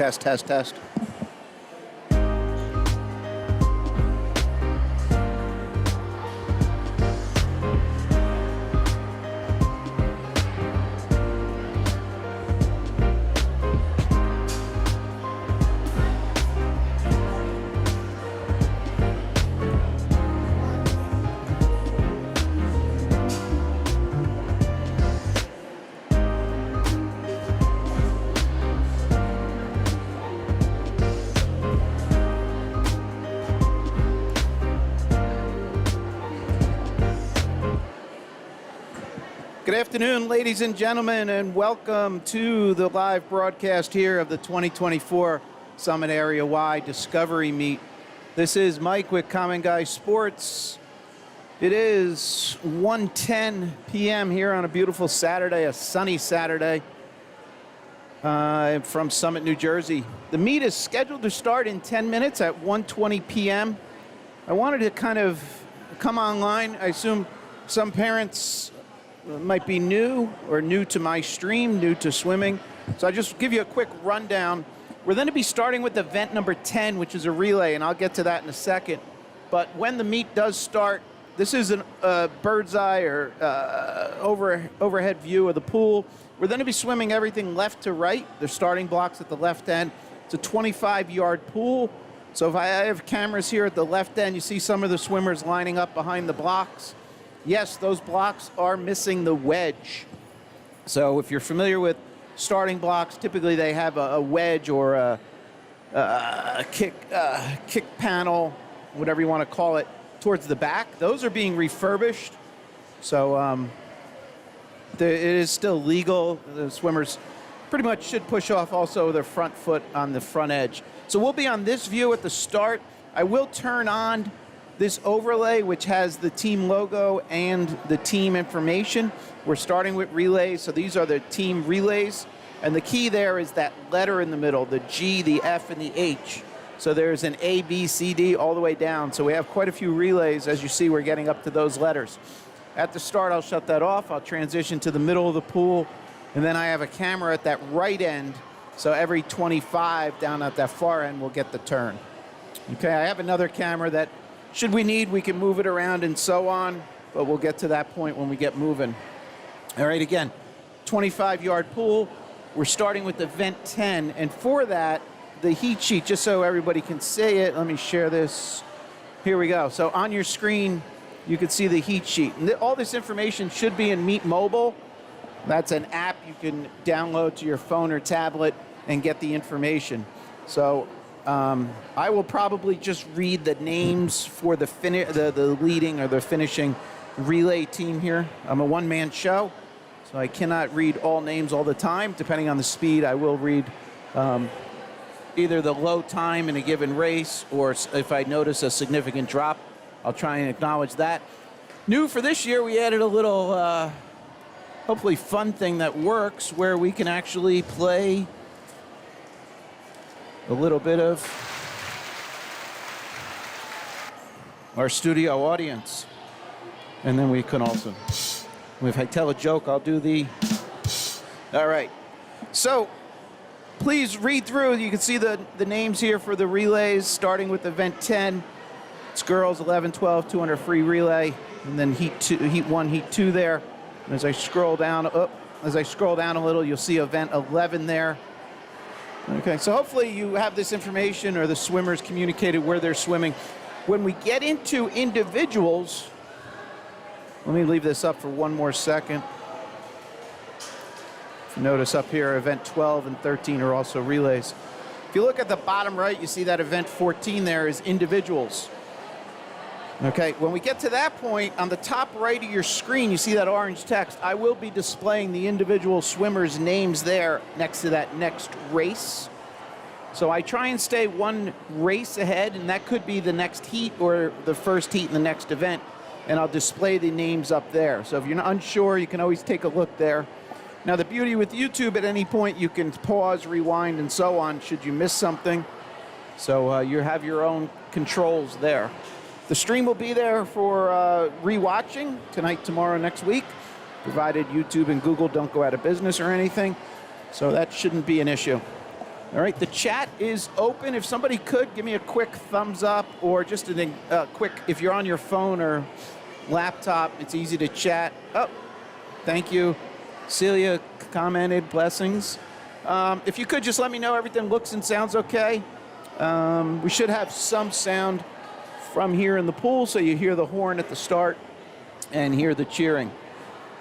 Test, test, test. Good afternoon, ladies and gentlemen, and welcome to the live broadcast here of the 2024 Summit Area-wide Discovery Meet. This is Mike with Common Guy Sports. It is 1:10 p.m. here on a beautiful Saturday, a sunny Saturday from Summit, New Jersey. The meet is scheduled to start in 10 minutes at 1:20 p.m. I wanted to kind of come online. I assume some parents might be new or new to my stream, new to swimming. So I'll just give you a quick rundown. We're going to be starting with event number 10, which is a relay, and I'll get to that in a second. But when the meet does start, this is a bird's eye or overhead view of the pool. We're going to be swimming everything left to right. The starting blocks at the left end. It's a 25-yard pool. So if I have cameras here at the left end, you see some of the swimmers lining up behind the blocks. Yes, those blocks are missing the wedge. So if you're familiar with starting blocks, typically they have a wedge or a kick panel, whatever you want to call it, towards the back. Those are being refurbished. So it is still legal. The swimmers pretty much should push off also their front foot on the front edge. So we'll be on this view at the start. I will turn on this overlay, which has the team logo and the team information. We're starting with relays, so these are the team relays. And the key there is that letter in the middle, the G, the F, and the H. So there's an A, B, C, D all the way down. So we have quite a few relays. As you see, we're getting up to those letters. At the start, I'll shut that off. I'll transition to the middle of the pool. And then I have a camera at that right end. So every 25 down at that far end will get the turn. Okay, I have another camera that, should we need, we can move it around and so on, but we'll get to that point when we get moving. All right, again, 25-yard pool. We're starting with event 10, and for that, the heat sheet, just so everybody can see it, let me share this. Here we go. So on your screen, you can see the heat sheet. And all this information should be in Meet Mobile. That's an app you can download to your phone or tablet and get the information. So I will probably just read the names for the leading or the finishing relay team here. I'm a one-man show, so I cannot read all names all the time. Depending on the speed, I will read either the low time in a given race, or if I notice a significant drop, I'll try and acknowledge that. New for this year, we added a little, hopefully fun thing that works, where we can actually play a little bit of our studio audience. And then we can also, if I tell a joke, I'll do the, all right. So please read through. You can see the names here for the relays, starting with event 10. It's girls 11, 12, 200 free relay, and then heat 1, heat 2 there. And as I scroll down, a little, you'll see event 11 there. Okay, so hopefully you have this information, or the swimmers communicated where they're swimming. When we get into individuals, let me leave this up for one more second. If you notice up here, event 12 and 13 are also relays. If you look at the bottom right, you see that event 14 there is individuals. Okay, when we get to that point, on the top right of your screen, you see that orange text. I will be displaying the individual swimmers' names there next to that next race. So I try and stay one race ahead, and that could be the next heat or the first heat in the next event, and I'll display the names up there. So if you're unsure, you can always take a look there. Now, the beauty with YouTube, at any point, you can pause, rewind, and so on should you miss something. So you have your own controls there. The stream will be there for re-watching tonight, tomorrow, next week, provided YouTube and Google don't go out of business or anything. So that shouldn't be an issue. All right, the chat is open. If somebody could give me a quick thumbs up, or just a quick, if you're on your phone or laptop, it's easy to chat. Oh, thank you. Celia commented, blessings. If you could just let me know everything looks and sounds okay. We should have some sound from here in the pool, so you hear the horn at the start and hear the cheering.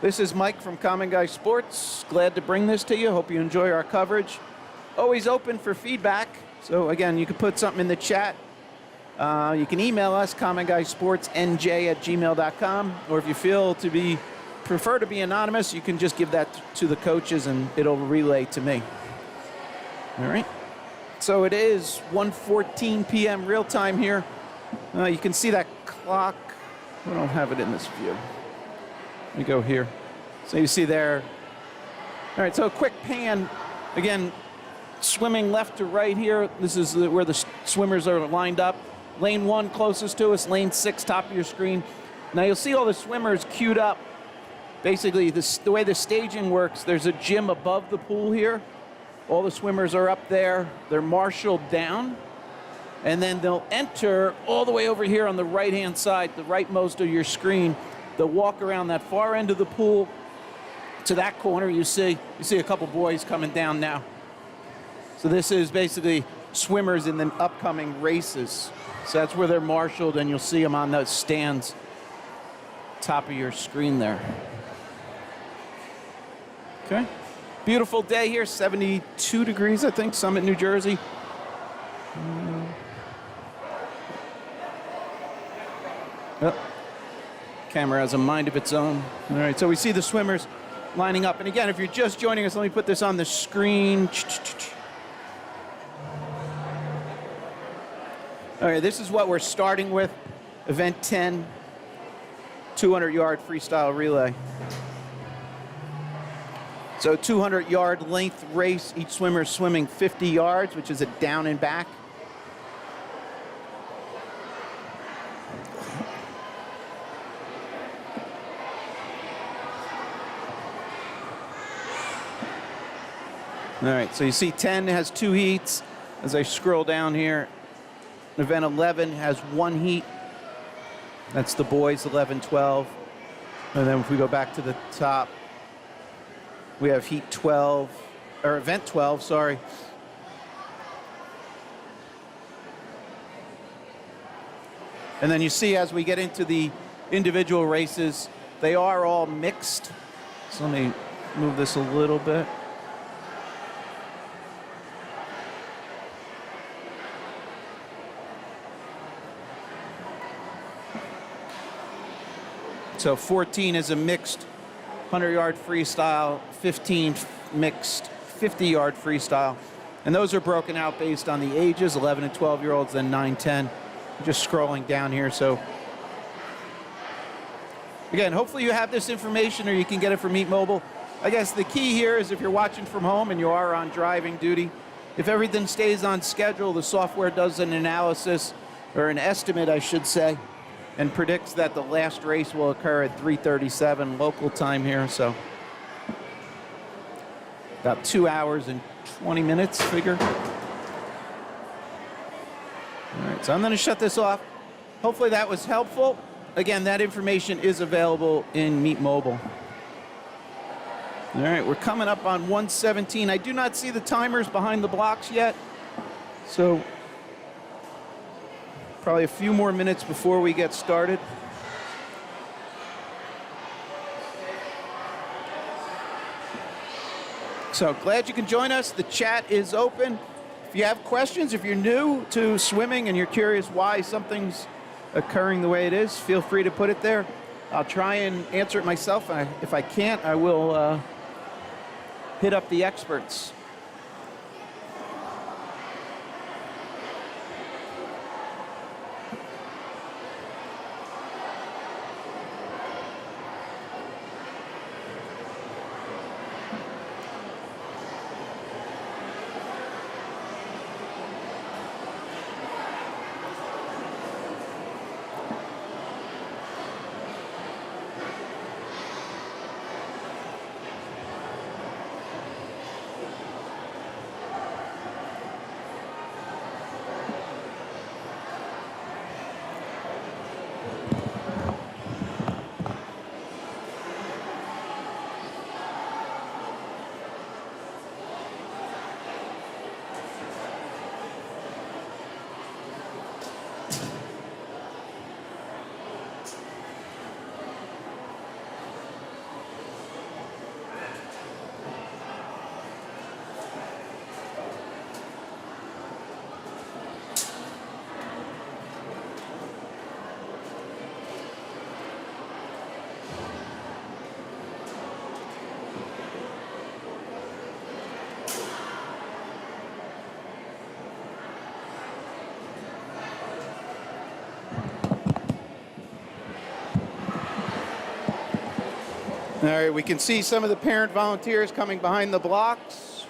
This is Mike from Common Guy Sports. Glad to bring this to you. Hope you enjoy our coverage. Always open for feedback. So again, you can put something in the chat. You can email us, commonguysportsnj@gmail.com, or if you prefer to be anonymous, you can just give that to the coaches and it'll relay to me. All right. So it is 1:14 p.m. real time here. You can see that clock. We don't have it in this view. Let me go here. So you see there. All right, so a quick pan. Again, swimming left to right here. This is where the swimmers are lined up. Lane 1 closest to us, lane 6 top of your screen. Now you'll see all the swimmers queued up. Basically, the way the staging works, there's a gym above the pool here. All the swimmers are up there. They're marshaled down. And then they'll enter all the way over here on the right-hand side, the rightmost of your screen. They'll walk around that far end of the pool to that corner. You see a couple boys coming down now. So this is basically swimmers in the upcoming races. So that's where they're marshaled, and you'll see them on those stands, top of your screen there. Okay. Beautiful day here, 72 degrees, I think, Summit, New Jersey. Oh. Camera has a mind of its own. All right, so we see the swimmers lining up. And again, if you're just joining us, let me put this on the screen. All right, this is what we're starting with. Event 10, 200-yard freestyle relay. So 200-yard length race. Each swimmer is swimming 50 yards, which is a down and back. All right, so you see 10 has 2 heats. As I scroll down here, event 11 has 1 heat. That's the boys, 11, 12. And then if we go back to the top, we have heat 12, or event 12, sorry. And then you see as we get into the individual races, they are all mixed. So let me move this a little bit. So 14 is a mixed 100-yard freestyle, 15 mixed 50-yard freestyle. And those are broken out based on the ages, 11 and 12-year-olds, then 9, 10. Just scrolling down here. So again, hopefully you have this information or you can get it from Meet Mobile. I guess the key here is if you're watching from home and you are on driving duty, if everything stays on schedule, the software does an analysis, or an estimate, I should say, and predicts that the last race will occur at 3:37 local time here. So about 2 hours and 20 minutes, figure. All right, so I'm going to shut this off. Hopefully that was helpful. Again, that information is available in Meet Mobile. All right, we're coming up on 1:17. I do not see the timers behind the blocks yet, so probably a few more minutes before we get started. So glad you can join us. The chat is open. If you have questions, if you're new to swimming and you're curious why something's occurring the way it is, feel free to put it there. I'll try and answer it myself. If I can't, I will hit up the experts. All right, we can see some of the parent volunteers coming behind the blocks.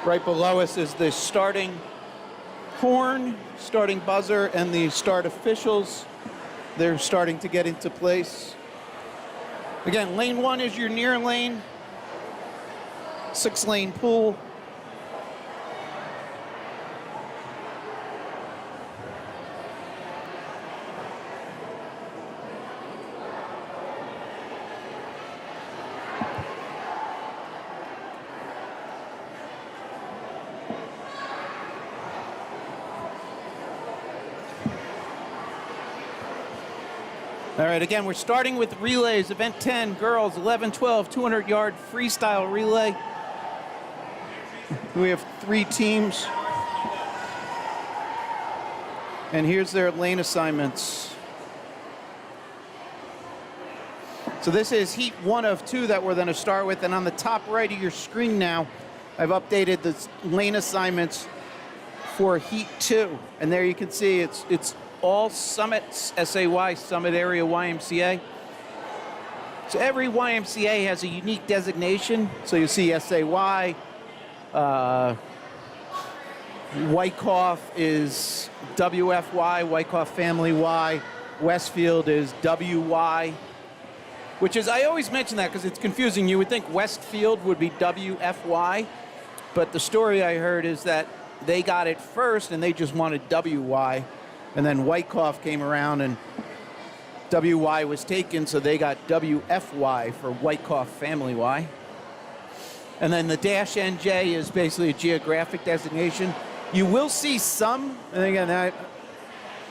Right below us is the starting horn, starting buzzer, and the start officials. They're starting to get into place. Again, lane 1 is your near lane, 6-lane pool. All right, again, we're starting with relays. Event 10, girls, 11-12, 200-yard freestyle relay. We have 3 teams. And here's their lane assignments. So this is heat 1 of 2 that we're going to start with. And on the top right of your screen now, I've updated the lane assignments for heat 2. And there you can see it's all Summits, SAY, Summit Area YMCA. So every YMCA has a unique designation. So you see SAY, Wyckoff is WFY, Wyckoff Family Y, Westfield is WY, which is, I always mention that because it's confusing. You would think Westfield would be WFY, but the story I heard is that they got it first and they just wanted WY. And then Wyckoff came around and WY was taken, so they got WFY for Wyckoff Family Y. And then the dash NJ is basically a geographic designation. You will see some, and again, that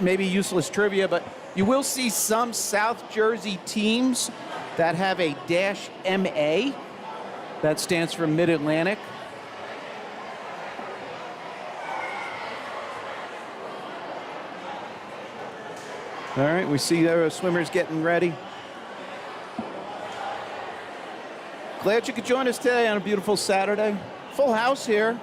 may be useless trivia, but you will see some South Jersey teams that have a dash MA. That stands for Mid-Atlantic. All right, we see our swimmers getting ready. Glad you could join us today on a beautiful Saturday. Full house here.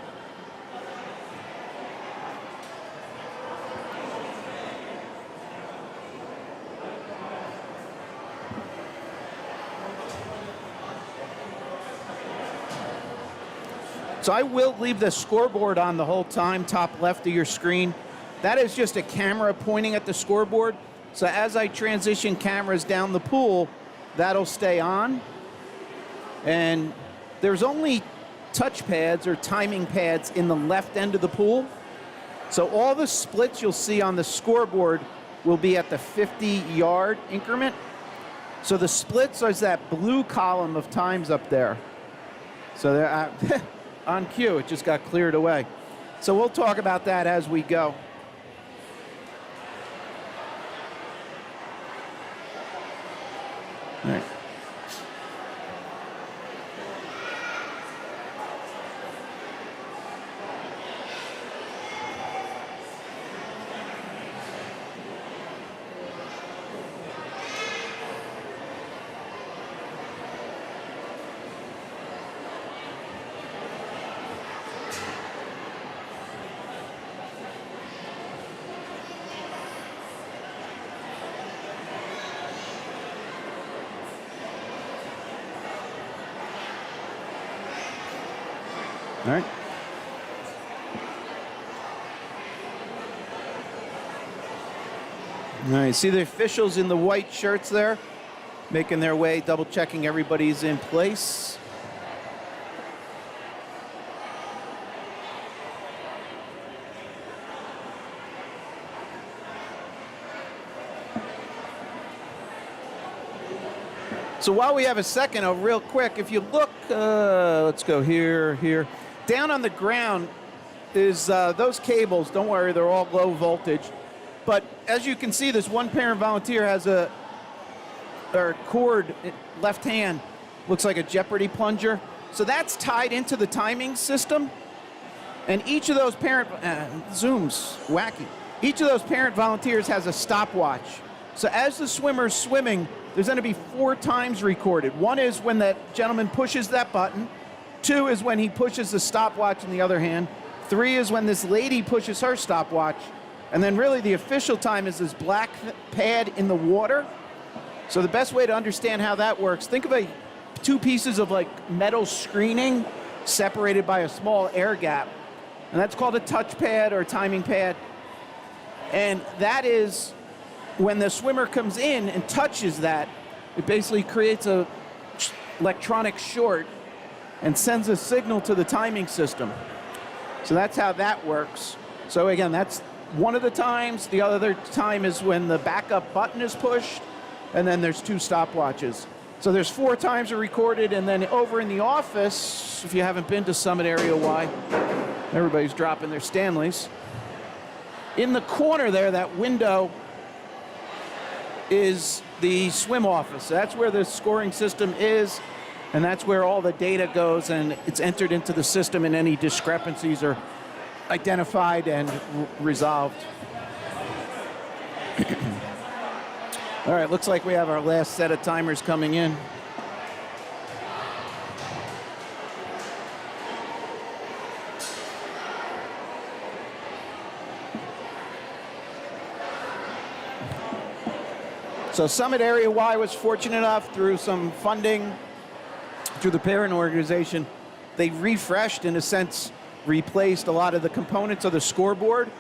So I will leave the scoreboard on the whole time, top left of your screen. That is just a camera pointing at the scoreboard. So as I transition cameras down the pool, that'll stay on. And there's only touch pads or timing pads in the left end of the pool. So all the splits you'll see on the scoreboard will be at the 50-yard increment. So the splits is that blue column of times up there. So they're on cue, it just got cleared away. So we'll talk about that as we go. All right. All right. All right, see the officials in the white shirts there, making their way, double checking everybody's in place. So while we have a second, real quick, if you look, let's go here. Down on the ground is those cables. Don't worry, they're all low voltage. But as you can see, this one parent volunteer has a cord, left hand, looks like a Jeopardy plunger. So that's tied into the timing system. And each of those parent, zooms, wacky. Each of those parent volunteers has a stopwatch. So as the swimmer's swimming, there's going to be 4 times recorded. 1 is when that gentleman pushes that button. 2 is when he pushes the stopwatch in the other hand. 3 is when this lady pushes her stopwatch. And then really the official time is this black pad in the water. So the best way to understand how that works, think of two pieces of like metal screening separated by a small air gap. And that's called a touch pad or timing pad. And that is when the swimmer comes in and touches that, it basically creates a electronic short and sends a signal to the timing system. So that's how that works. So again, that's one of the times. The other time is when the backup button is pushed, and then there's 2 stopwatches. So there's 4 times are recorded, and then over in the office, if you haven't been to Summit Area Y, everybody's dropping their Stanleys. In the corner there, that window is the swim office. That's where the scoring system is, and that's where all the data goes, and it's entered into the system, and any discrepancies are identified and resolved. All right, looks like we have our last set of timers coming in. So Summit Area Y was fortunate enough through some funding, through the parent organization, they refreshed, in a sense, replaced a lot of the components of the scoreboard.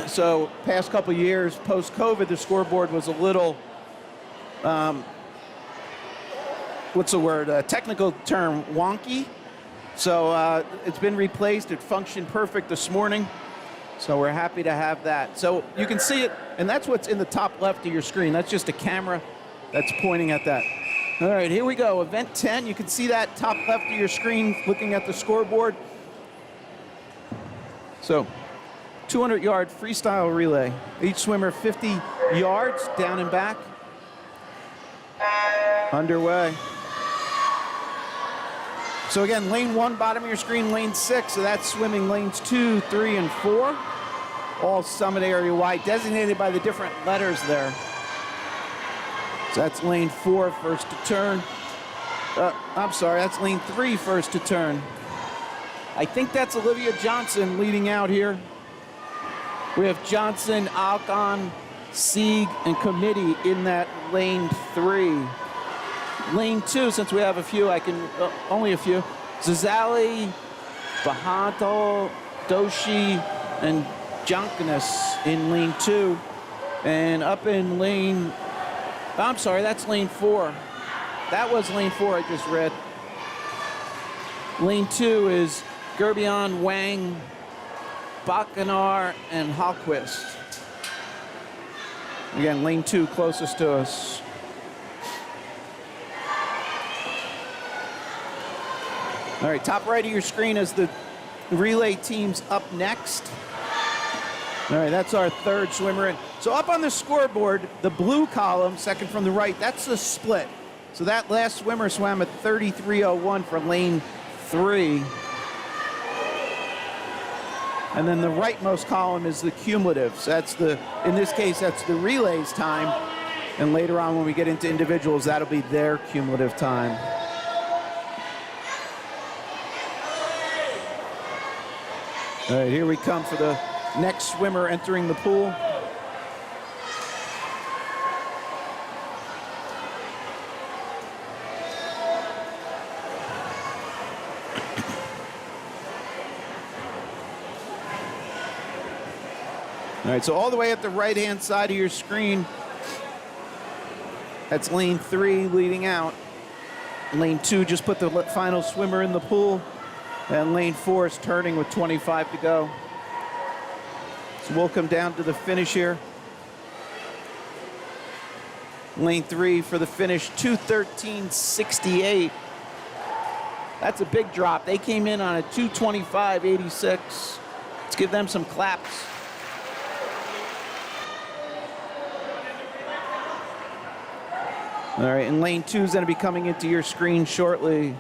So past couple years, post-COVID, the scoreboard was a little, what's the word, a technical term, wonky. So it's been replaced. It functioned perfect this morning. So we're happy to have that. So you can see it, and that's what's in the top left of your screen. That's just a camera that's pointing at that. All right, here we go. Event 10, you can see that top left of your screen looking at the scoreboard. So 200-yard freestyle relay. Each swimmer 50 yards down and back. Underway. So again, lane 1, bottom of your screen, lane 6. So that's swimming lanes 2, 3, and 4. All Summit Area Y, designated by the different letters there. So that's lane 4, first to turn. I'm sorry, that's lane 3, first to turn. I think that's Olivia Johnson leading out here. We have Johnson, Alcon, Sieg, and Committee in that lane 3. Lane 2, since we have a few, only a few. Zazali, Bahanto, Doshi, and Jonkanis in lane 2. And up in lane, I'm sorry, that's lane 4. That was lane 4 I just read. Lane 2 is Gerbion, Wang, Bacanar, and Hallquist. Again, lane 2 closest to us. All right, top right of your screen is the relay teams up next. All right, that's our third swimmer in. So up on the scoreboard, the blue column, second from the right, that's the split. So that last swimmer swam at 33:01 for lane 3. And then the rightmost column is the cumulative. So that's in this case, that's the relay's time. And later on when we get into individuals, that'll be their cumulative time. All right, here we come for the next swimmer entering the pool. All right, so all the way at the right-hand side of your screen, that's lane 3 leading out. Lane 2 just put the final swimmer in the pool. And lane 4 is turning with 25 to go. So we'll come down to the finish here. Lane 3 for the finish, 2:13.68. That's a big drop. They came in on a 2:25.86. Let's give them some claps. All right, and lane 2 is going to be coming into your screen shortly.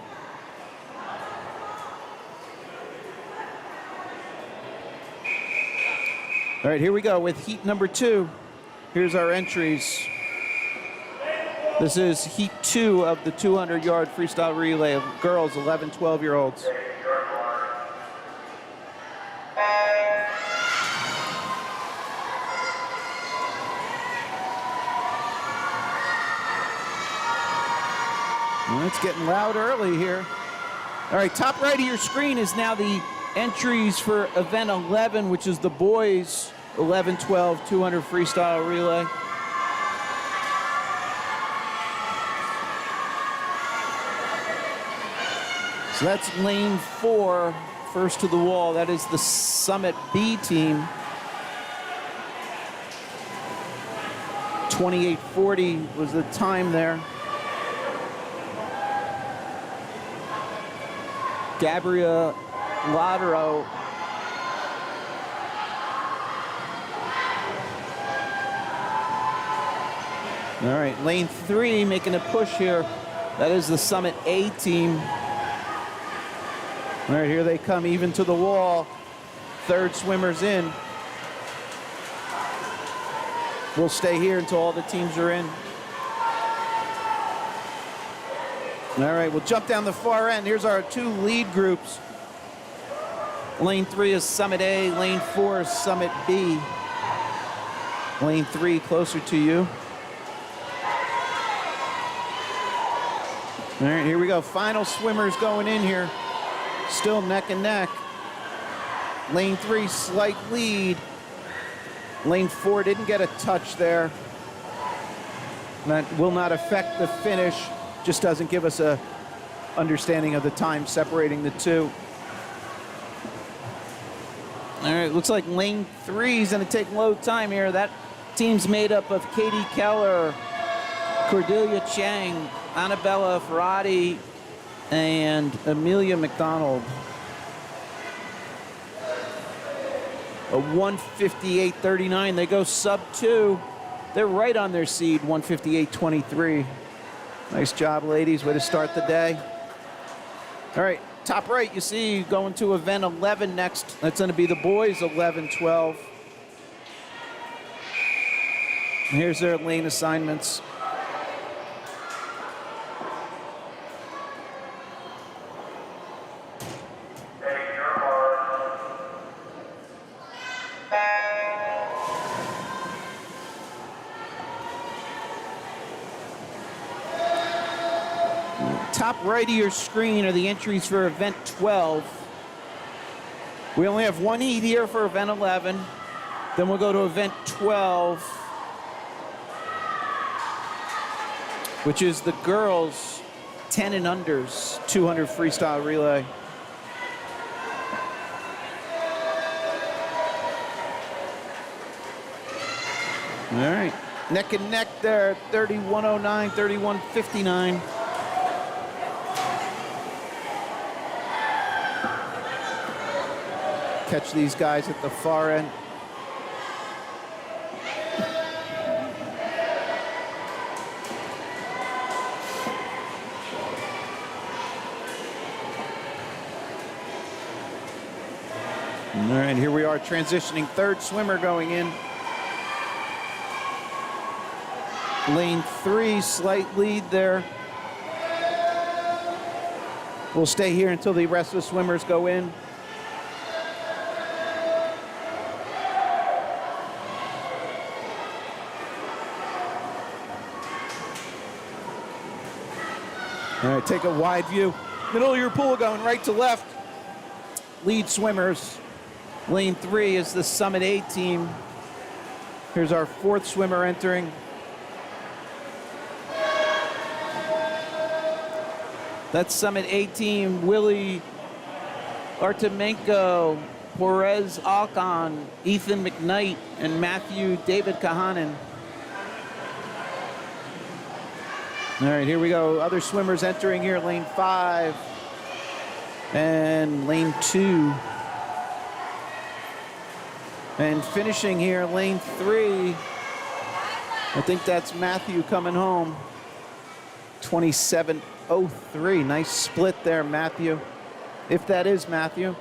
All right, here we go with heat number 2. Here's our entries. This is heat 2 of the 200-yard freestyle relay of girls, 11, 12-year-olds. It's getting loud early here. All right, top right of your screen is now the entries for event 11, which is the boys 11-12 200 freestyle relay. So that's lane 4, first to the wall. That is the Summit B team. 28:40 was the time there. Gabriella Ladero. All right, lane 3 making a push here. That is the Summit A team. All right, here they come, even to the wall. Third swimmer's in. We'll stay here until all the teams are in. All right, we'll jump down the far end. Here's our 2 lead groups. Lane 3 is Summit A, lane 4 is Summit B. Lane 3 closer to you. All right, here we go. Final swimmers going in here. Still neck and neck. Lane 3, slight lead. Lane 4 didn't get a touch there. That will not affect the finish. Just doesn't give us a understanding of the time separating the two. All right, looks like lane 3 is going to take low time here. That team's made up of Katie Keller, Cordelia Chang, Annabella Ferrati, and Amelia McDonald. A 158.39. They go sub 2. They're right on their seed, 158.23. Nice job, ladies. Way to start the day. All right, top right, you see going to event 11 next. That's going to be the boys 11-12. Here's their lane assignments. Top right of your screen are the entries for event 12. We only have 1 heat here for event 11. Then we'll go to event 12, which is the girls 10 and unders 200 freestyle relay. All right, neck and neck there, 31:09, 31:59. Catch these guys at the far end. All right, here we are transitioning. Third swimmer going in. Lane 3, slight lead there. We'll stay here until the rest of the swimmers go in. All right, take a wide view. Middle of your pool going right to left. Lead swimmers. Lane 3 is the Summit A team. Here's our 4th swimmer entering. That's Summit A team. Willie Artemenko, Perez Alcon, Ethan McKnight, and Matthew David Kahanen. All right, here we go. Other swimmers entering here, lane 5 and lane 2. And finishing here, lane 3. I think that's Matthew coming home. 27:03. Nice split there, Matthew. If that is Matthew.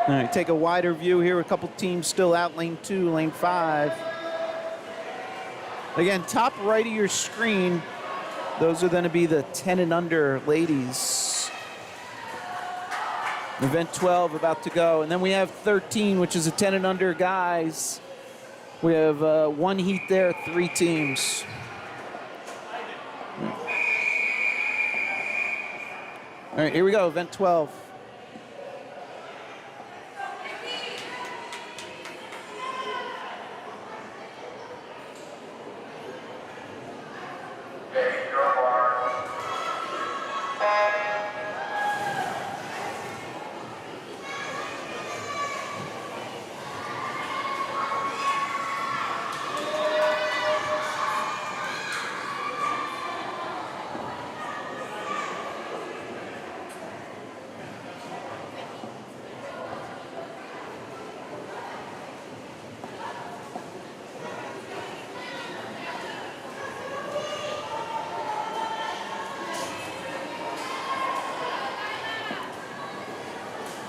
All right, take a wider view here. A couple teams still out, lane 2, lane 5. Again, top right of your screen, those are going to be the 10 and under ladies. Event 12 about to go. And then we have 13, which is a 10 and under guys. We have 1 heat there, 3 teams. All right, here we go, event 12.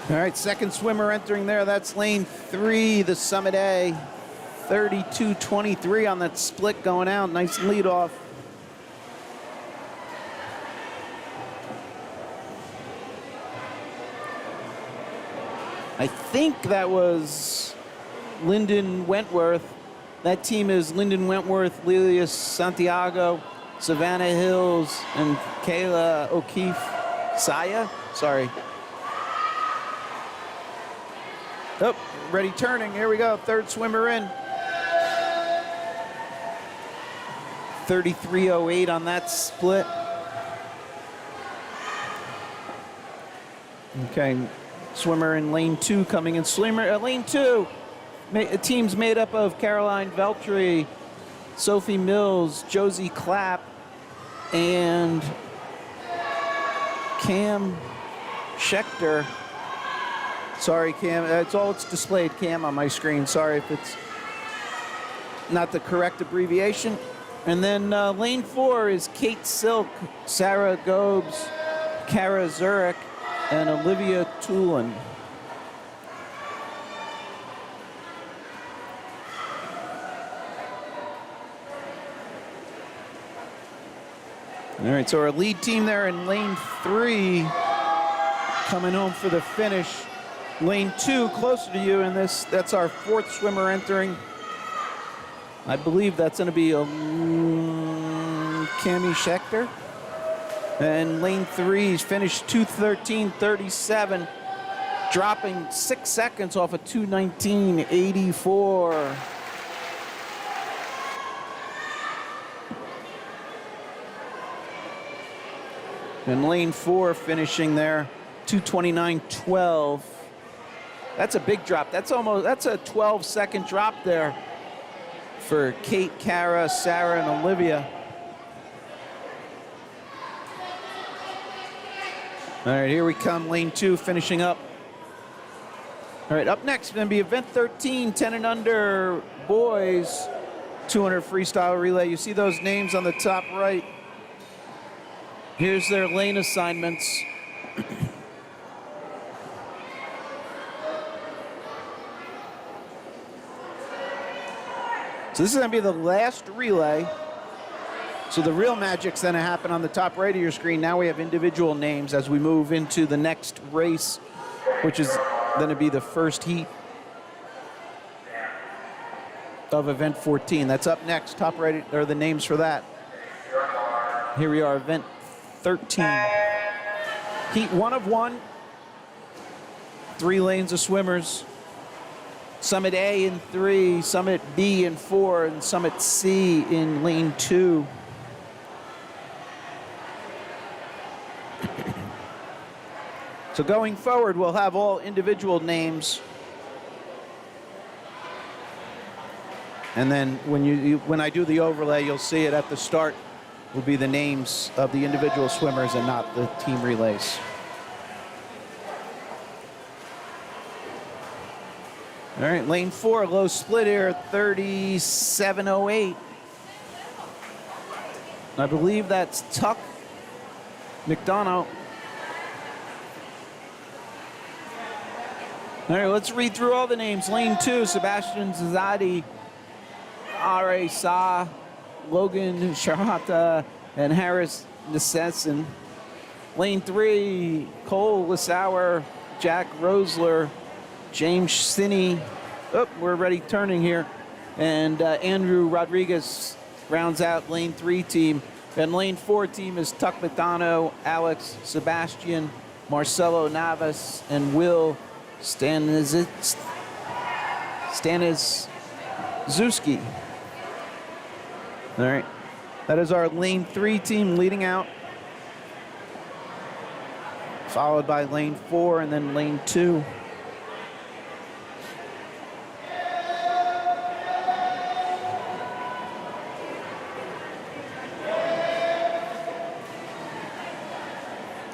All right, second swimmer entering there. That's lane 3, the Summit A. 32.23 on that split going out. Nice lead off. I think that was Lyndon Wentworth. That team is Lyndon Wentworth, Lilius Santiago, Savannah Hills, and Kayla O'Keefe. Saya? Sorry. Oh, ready turning. Here we go. Third swimmer in. 33.08 on that split. Okay, swimmer in lane 2 coming in. Swimmer lane 2. Team's made up of Caroline Veltri, Sophie Mills, Josie Clapp, and Cam Schechter. Sorry, Cam. It's displayed Cam on my screen. Sorry if it's not the correct abbreviation. And then lane 4 is Kate Silk, Sarah Gobes, Kara Zurich, and Olivia Tulin. All right, so our lead team there in lane 3 coming home for the finish. Lane 2 closer to you, and that's our 4th swimmer entering. I believe that's going to be Cami Schechter. And lane 3 is finished 2:13.37, dropping 6 seconds off of 2:19.84. And lane 4 finishing there 2:29.12. That's a big drop. That's a 12-second drop there for Kate, Kara, Sarah, and Olivia. All right, here we come, lane 2 finishing up. All right, up next is going to be event 13, 10 and under boys, 200 freestyle relay. You see those names on the top right. Here's their lane assignments. So this is going to be the last relay. So the real magic's going to happen on the top right of your screen. Now we have individual names as we move into the next race, which is going to be the first heat of event 14. That's up next. Top right are the names for that. Here we are, event 13. Heat 1 of 1. 3 lanes of swimmers. Summit A in 3, Summit B in 4, and Summit C in lane 2. So going forward, we'll have all individual names. And then when I do the overlay, you'll see it at the start will be the names of the individual swimmers and not the team relays. All right, lane 4, low split here, 37.08. I believe that's Tuck McDonough. All right, let's read through all the names. Lane 2, Sebastian Zazadi, R.A. Sa, Logan Sharhata, and Harris Nesesson. Lane 3, Cole Lissauer, Jack Rosler, James Sinney. Oh, we're already turning here. And Andrew Rodriguez rounds out lane 3 team. And lane 4 team is Tuck Madano, Alex Sebastian, Marcelo Navas, and Will Staniszewski. All right. That is our lane 3 team leading out, followed by lane 4 and then lane 2.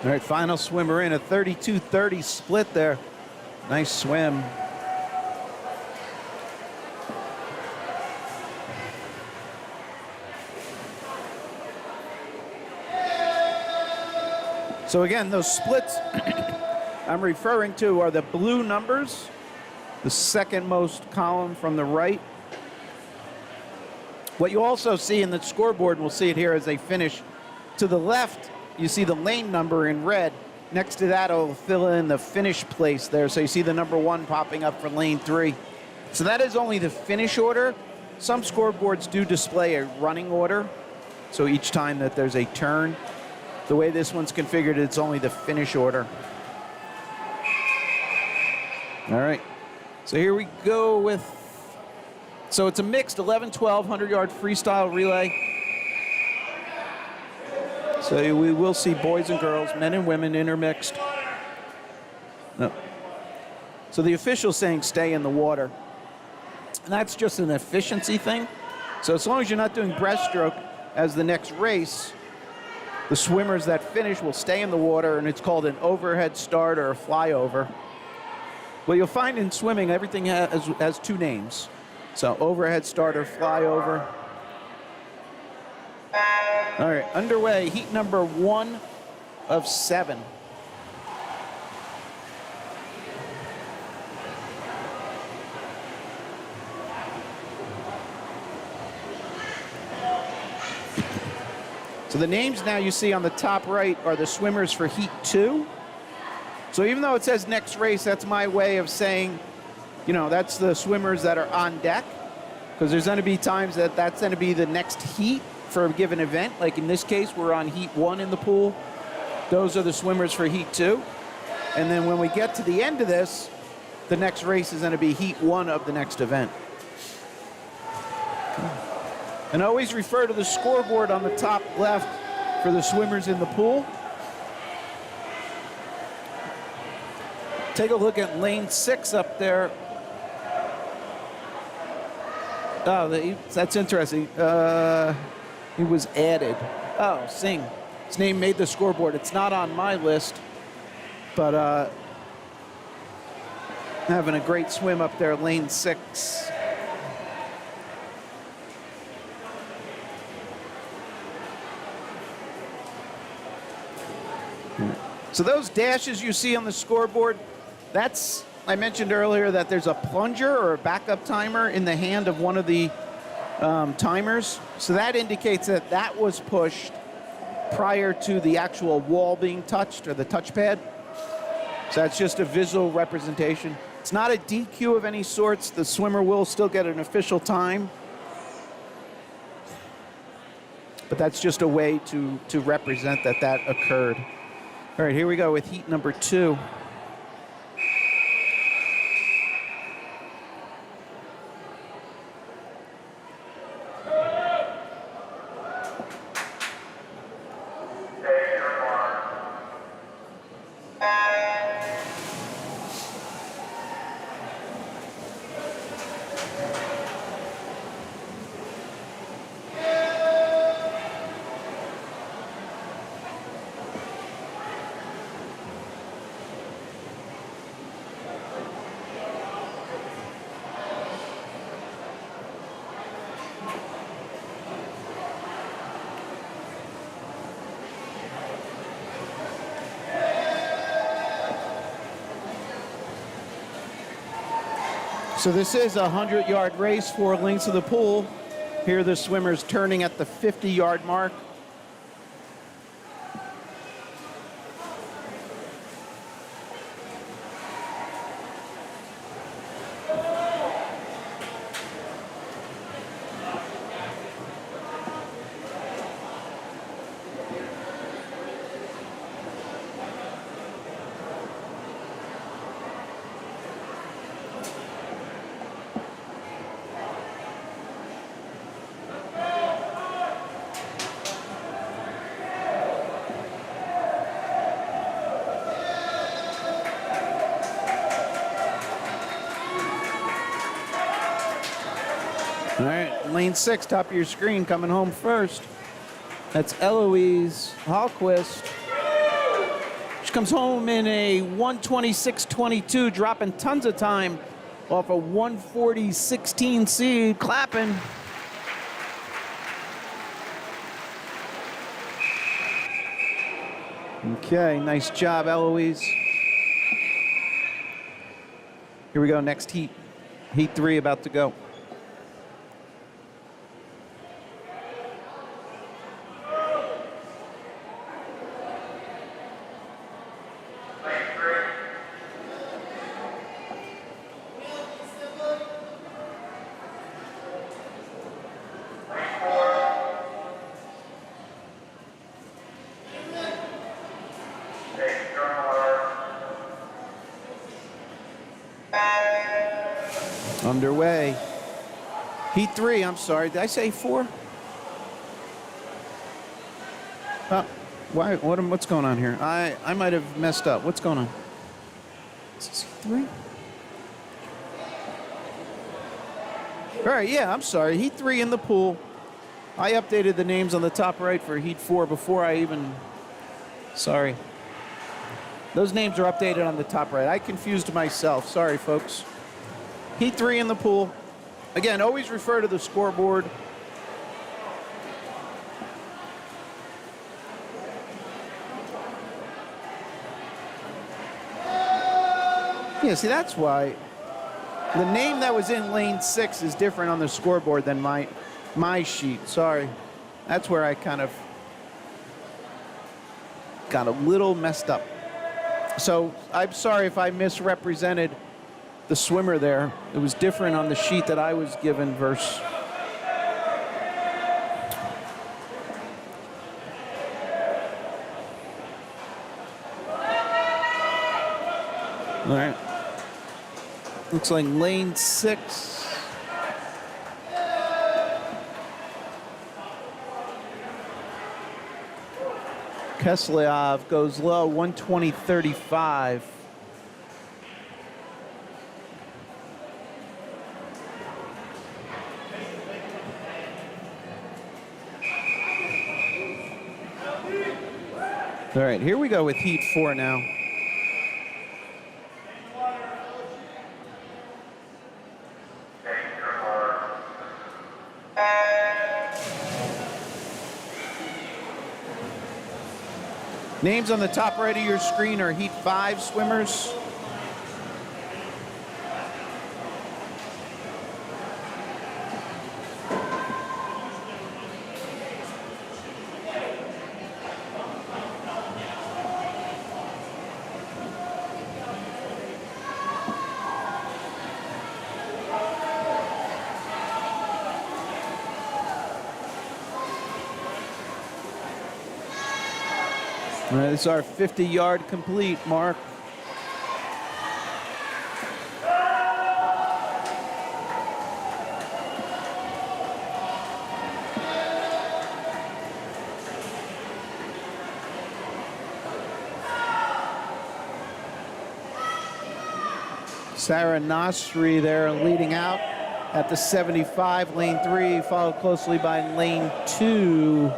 All right, final swimmer in, a 32-30 split there. Nice swim. So again, those splits I'm referring to are the blue numbers, the second most column from the right. What you also see in the scoreboard, and we'll see it here as they finish, to the left, you see the lane number in red. Next to that, it'll fill in the finish place there. So you see the number 1 popping up for lane 3. So that is only the finish order. Some scoreboards do display a running order. So each time that there's a turn, the way this one's configured, it's only the finish order. All right. So here we go with, so it's a mixed 11-12 100-yard freestyle relay. So we will see boys and girls, men and women intermixed. No. So the official's saying stay in the water. And that's just an efficiency thing. So as long as you're not doing breaststroke as the next race, the swimmers that finish will stay in the water, and it's called an overhead start or a flyover. Well, you'll find in swimming, everything has 2 names. So overhead start or flyover. All right, underway, heat number 1 of 7. So the names now you see on the top right are the swimmers for heat 2. So even though it says next race, that's my way of saying, you know, that's the swimmers that are on deck, because there's going to be times that that's going to be the next heat for a given event. Like in this case, we're on heat 1 in the pool. Those are the swimmers for heat 2. And then when we get to the end of this, the next race is going to be heat 1 of the next event. And always refer to the scoreboard on the top left for the swimmers in the pool. Take a look at lane 6 up there. Oh, that's interesting. He was added. Oh, Singh. His name made the scoreboard. It's not on my list, but having a great swim up there, lane 6. So those dashes you see on the scoreboard, that's, I mentioned earlier that there's a plunger or a backup timer in the hand of one of the timers. So that indicates that that was pushed prior to the actual wall being touched or the touchpad. So that's just a visual representation. It's not a DQ of any sorts. The swimmer will still get an official time. But that's just a way to represent that that occurred. All right, here we go with heat number 2. So this is a 100-yard race, 4 lengths of the pool. Here the swimmers turning at the 50-yard mark. All right, lane 6, top of your screen, coming home first. That's Eloise Hallquist. She comes home in a 126.22, dropping tons of time off a 140.16 seed. Clapping. Okay, nice job, Eloise. Here we go, next heat. Heat 3 about to go. Underway. Heat 3, I'm sorry. Did I say 4? What's going on here? I might have messed up. What's going on? Is this Heat 3? All right, yeah, I'm sorry. Heat 3 in the pool. I updated the names on the top right for Heat 4 before I even... Sorry. Those names are updated on the top right. I confused myself. Sorry, folks. Heat 3 in the pool. Again, always refer to the scoreboard. Yeah, see, that's why. The name that was in lane 6 is different on the scoreboard than my sheet. Sorry. That's where I kind of got a little messed up. So I'm sorry if I misrepresented the swimmer there. It was different on the sheet that I was given versus... All right. Looks like lane 6. Keslev goes low, 120.35. All right, here we go with Heat 4 now. Names on the top right of your screen are Heat 5 swimmers. All right, this is our 50-yard complete, Mark. Sarah Nasri there leading out at the 75, lane 3, followed closely by lane 2,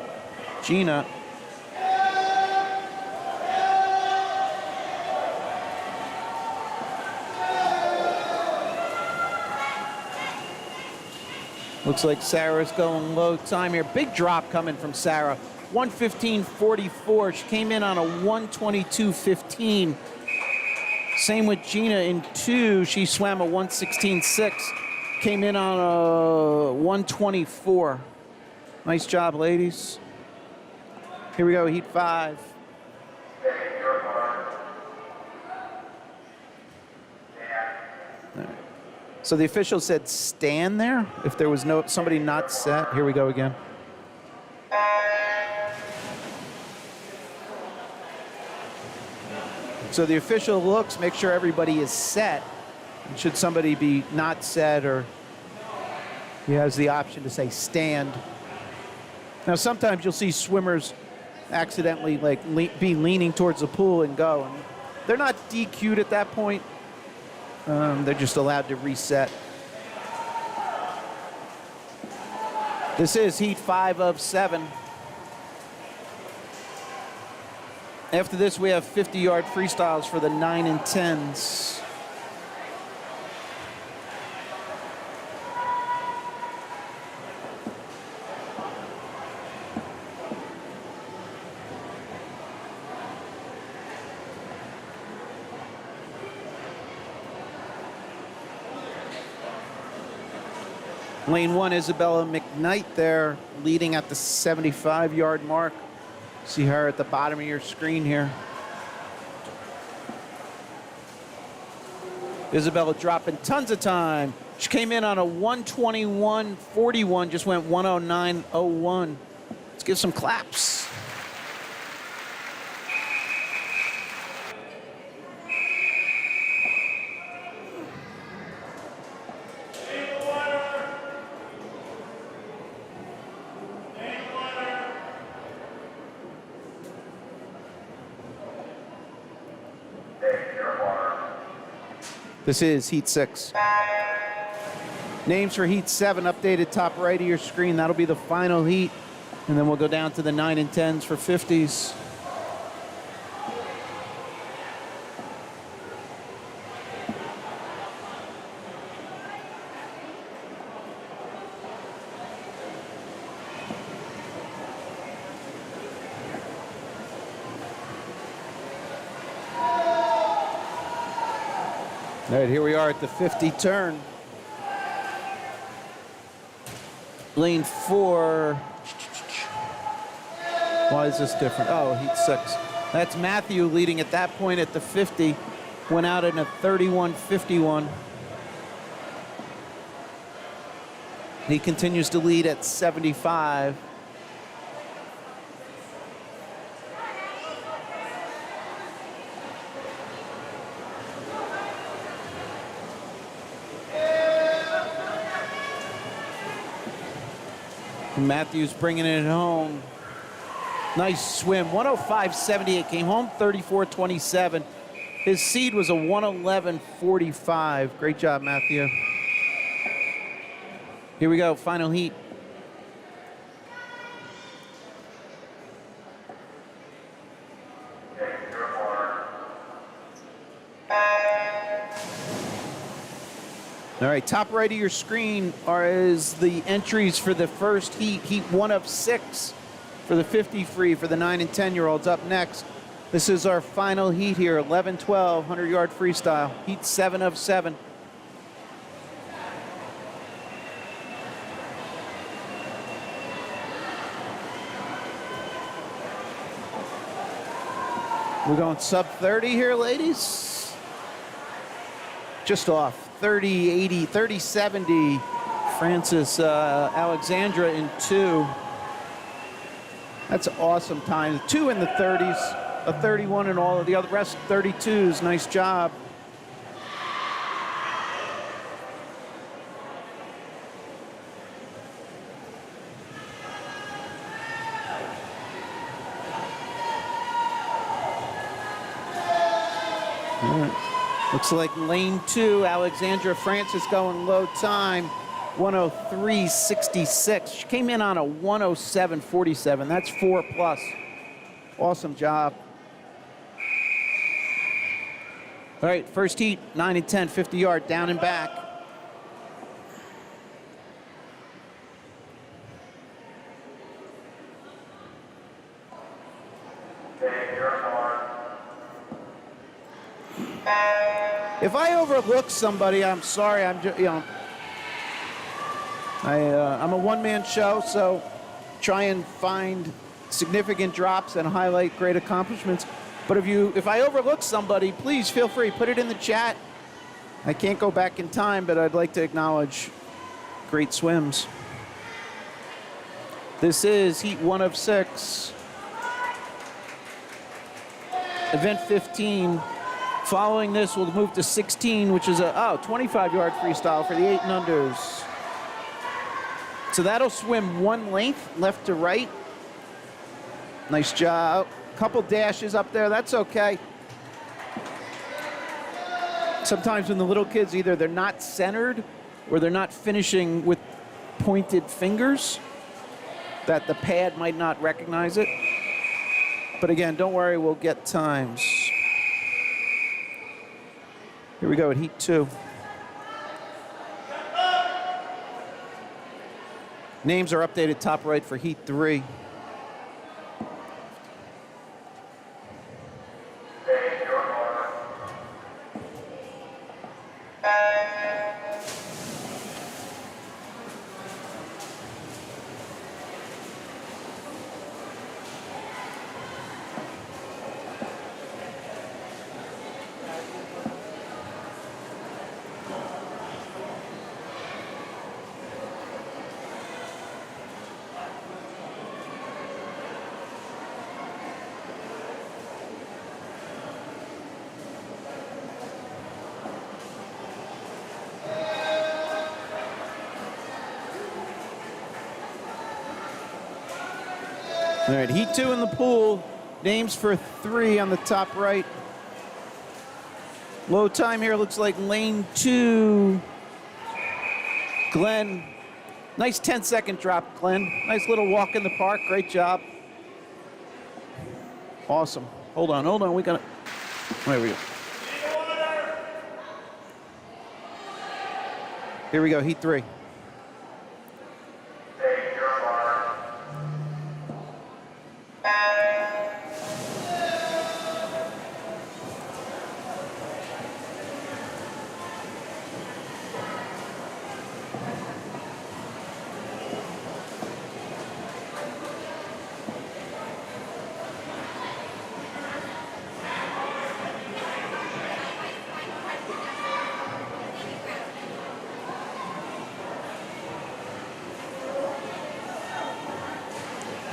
Gina. Looks like Sarah's going low time here. Big drop coming from Sarah. 115.44. She came in on a 122.15. Same with Gina in 2. She swam a 116.6. Came in on a 124. Nice job, ladies. Here we go, Heat 5. So the official said stand there if there was somebody not set. Here we go again. So the official looks, make sure everybody is set. And should somebody be not set, or he has the option to say stand. Now sometimes you'll see swimmers accidentally be leaning towards the pool and go. And they're not DQ'd at that point. They're just allowed to reset. This is heat 5 of 7. After this, we have 50-yard freestyles for the 9 and 10s. Lane 1, Isabella McKnight there, leading at the 75-yard mark. See her at the bottom of your screen here. Isabella dropping tons of time. She came in on a 121.41, just went 109.01. Let's give some claps. This is heat 6. Names for heat 7 updated top right of your screen. That'll be the final heat. And then we'll go down to the 9 and 10s for 50s. All right, here we are at the 50 turn. Lane 4. Why is this different? Oh, heat 6. That's Matthew leading at that point at the 50. Went out in a 31.51. He continues to lead at 75. Matthews bringing it home. Nice swim. 105.78. Came home 34.27. His seed was a 111.45. Great job, Matthew. Here we go. Final heat. All right, top right of your screen is the entries for the first heat, heat 1 of 6 for the 50 free for the 9 and 10-year-olds. Up next, this is our final heat here, 11-12, 100-yard freestyle, heat 7 of 7. We're going sub 30 here, ladies. Just off. 30-80, 30-70. Francis Alexandra in 2. That's awesome time. 2 in the 30s, a 31 in all of the other rest 32s. Nice job. All right. Looks like lane 2, Alexandra Francis going low time, 103.66. She came in on a 107.47. That's 4 plus. Awesome job. All right, first heat, 9 and 10, 50-yard, down and back. If I overlook somebody, I'm sorry. I'm just, I'm a one-man show, so try and find significant drops and highlight great accomplishments. But if I overlook somebody, please feel free, put it in the chat. I can't go back in time, but I'd like to acknowledge great swims. This is heat 1 of 6. Event 15. Following this, we'll move to 16, which is a 25-yard freestyle for the 8 and unders. So that'll swim 1 length, left to right. Nice job. Couple dashes up there, that's okay. Sometimes when the little kids, either they're not centered or they're not finishing with pointed fingers. that the pad might not recognize it. But again, don't worry, we'll get times. Here we go at heat 2. Names are updated top right for heat 3. All right, heat 2 in the pool. Names for 3 on the top right. Low time here looks like lane 2. Glenn. Nice 10-second drop, Glenn. Nice little walk in the park. Great job. Awesome. Hold on. We got it. There we go. Here we go, heat 3.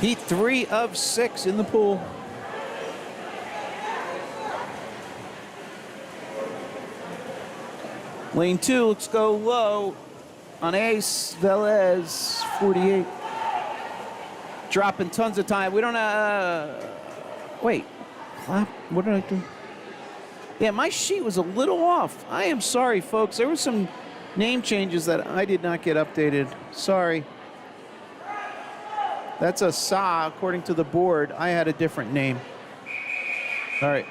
Heat 3 of 6 in the pool. Lane 2, let's go low on Ace Velez, 48. Dropping tons of time. We don't, wait, what did I do? Yeah, my sheet was a little off. I am sorry, folks. There were some name changes that I did not get updated. Sorry. That's a Sa, according to the board. I had a different name. All right.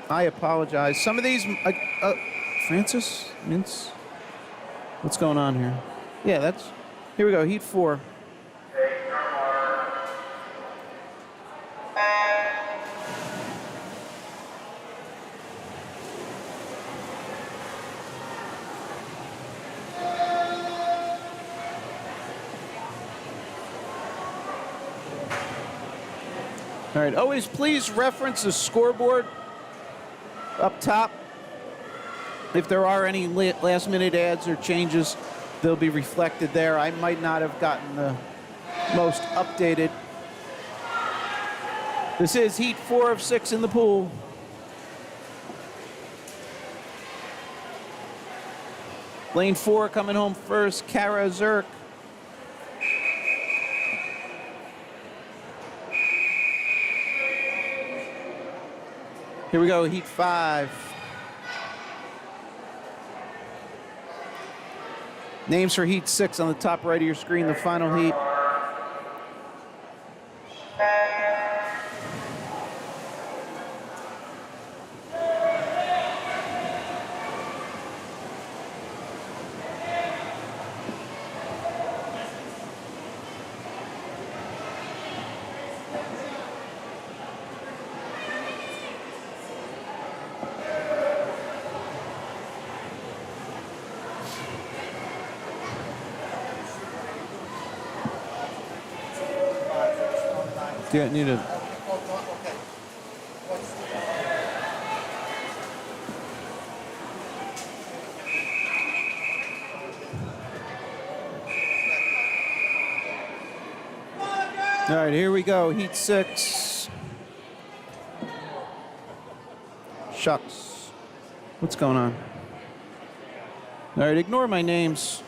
I apologize. Some of these, Francis? Mintz? What's going on here? Yeah, here we go, heat 4. All right, always please reference the scoreboard up top. If there are any last-minute ads or changes, they'll be reflected there. I might not have gotten the most updated. This is heat 4 of 6 in the pool. Lane 4 coming home first, Kara Zerk. Here we go, heat 5. Names for heat 6 on the top right of your screen, the final heat. Yeah, need a. All right, here we go. Heat 6. Shucks. What's going on? All right, ignore my names.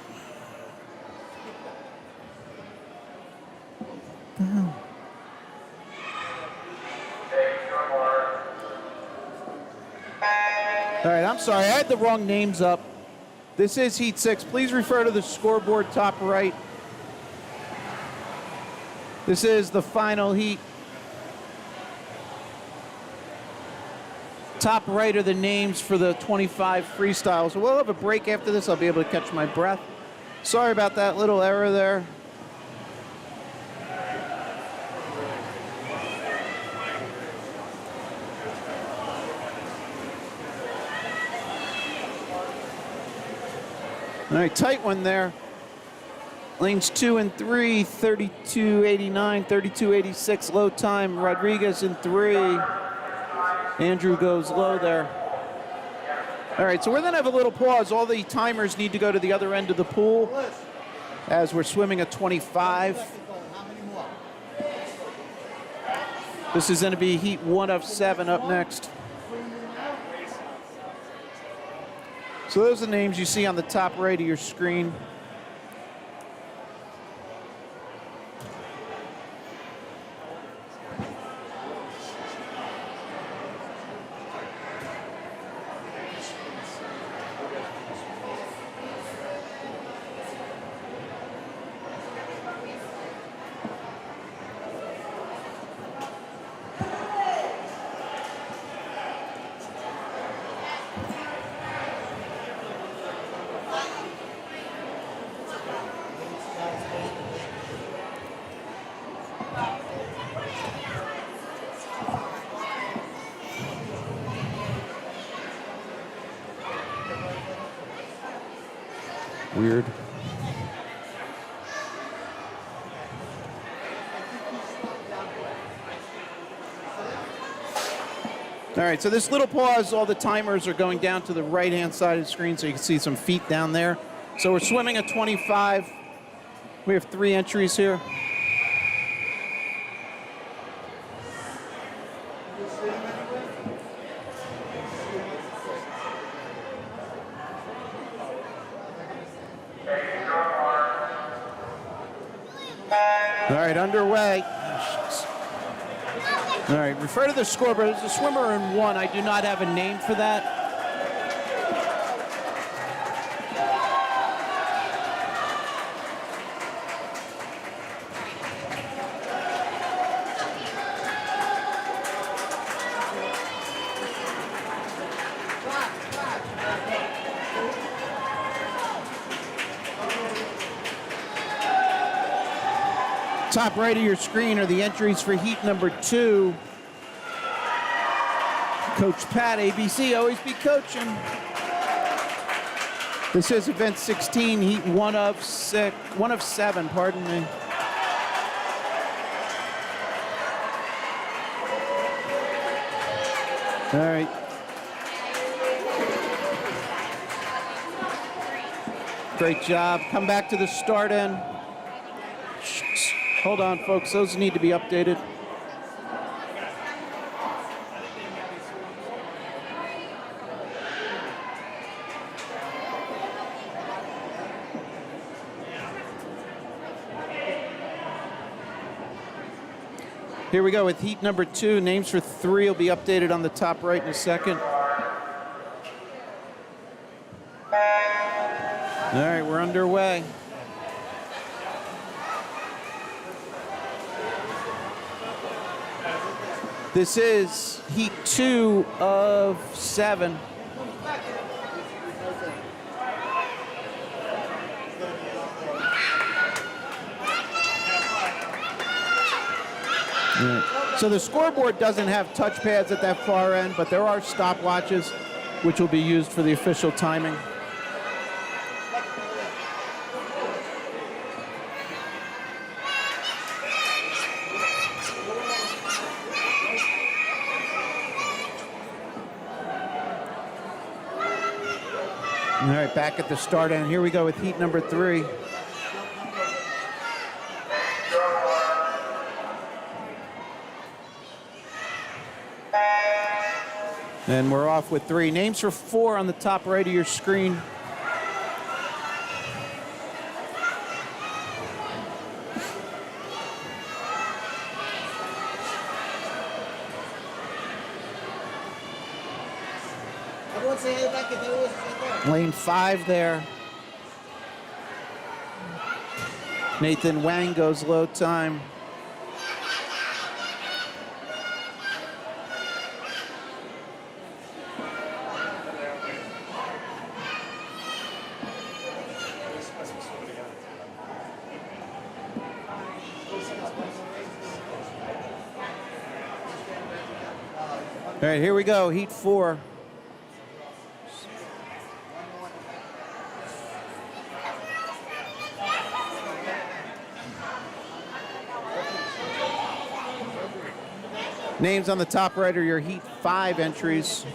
All right, I'm sorry, I had the wrong names up. This is heat 6. Please refer to the scoreboard top right. This is the final heat. Top right are the names for the 25 freestyle. So we'll have a break after this. I'll be able to catch my breath. Sorry about that little error there. All right, tight one there. Lanes 2 and 3, 32.89, 32.86 low time. Rodriguez in 3. Andrew goes low there. All right, so we're gonna have a little pause. All the timers need to go to the other end of the pool as we're swimming a 25. This is gonna be heat 1 of 7 up next. So those are the names you see on the top right of your screen. Weird. All right, so this little pause, all the timers are going down to the right-hand side of the screen, so you can see some feet down there. So we're swimming a 25. We have 3 entries here. All right, underway. All right, refer to the scoreboard. There's a swimmer in 1. I do not have a name for that. Top right of your screen are the entries for heat number 2. Coach Pat, ABC, always be coaching. This is event 16, heat 1 of 7, pardon me. All right. Great job. Come back to the start end. Hold on, folks. Those need to be updated. Here we go with heat number 2. Names for 3 will be updated on the top right in a second. All right, we're underway. This is heat 2 of 7. Right. So the scoreboard doesn't have touchpads at that far end, but there are stopwatches which will be used for the official timing. All right, back at the start end. Here we go with heat number 3. And we're off with 3. Names for 4 on the top right of your screen. Lane 5 there. Nathan Wang goes low time. All right, here we go, heat 4. Names on the top right are your heat 5 entries.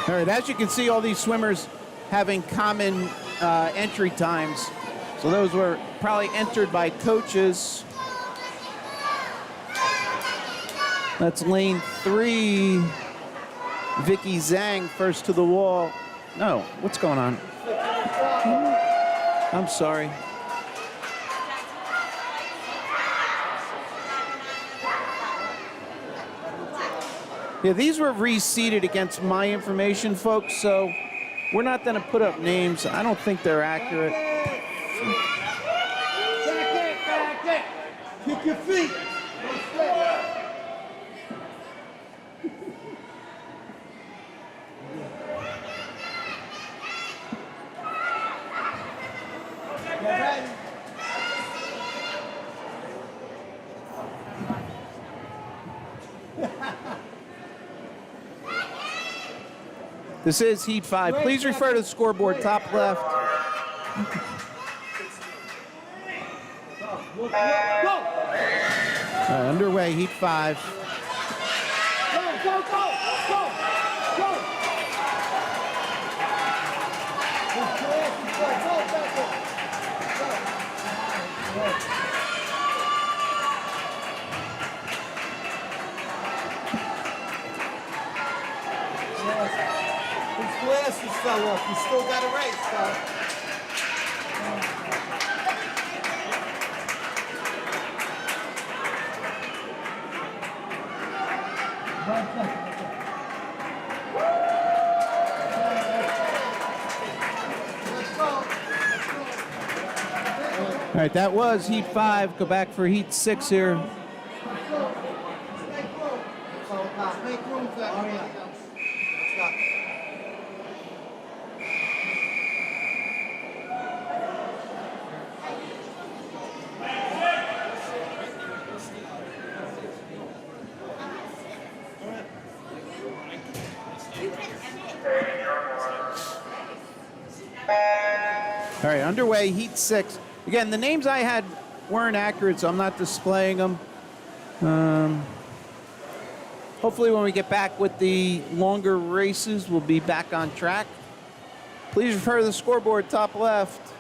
All right, as you can see, all these swimmers having common entry times. So those were probably entered by coaches. That's lane 3. Vicky Zhang first to the wall. No, what's going on? I'm sorry. Yeah, these were reseeded against my information, folks, so we're not going to put up names. I don't think they're accurate. Back it. Kick your feet. This is heat 5. Please refer to the scoreboard, top left. Underway, heat 5. Go. His glasses fell off. You still got a race, though. All right, that was heat 5. Go back for heat 6 here. Make room for everybody else. Let's go. All right, underway, heat 6. Again, the names I had weren't accurate, so I'm not displaying them. Hopefully when we get back with the longer races, we'll be back on track. Please refer to the scoreboard, top left.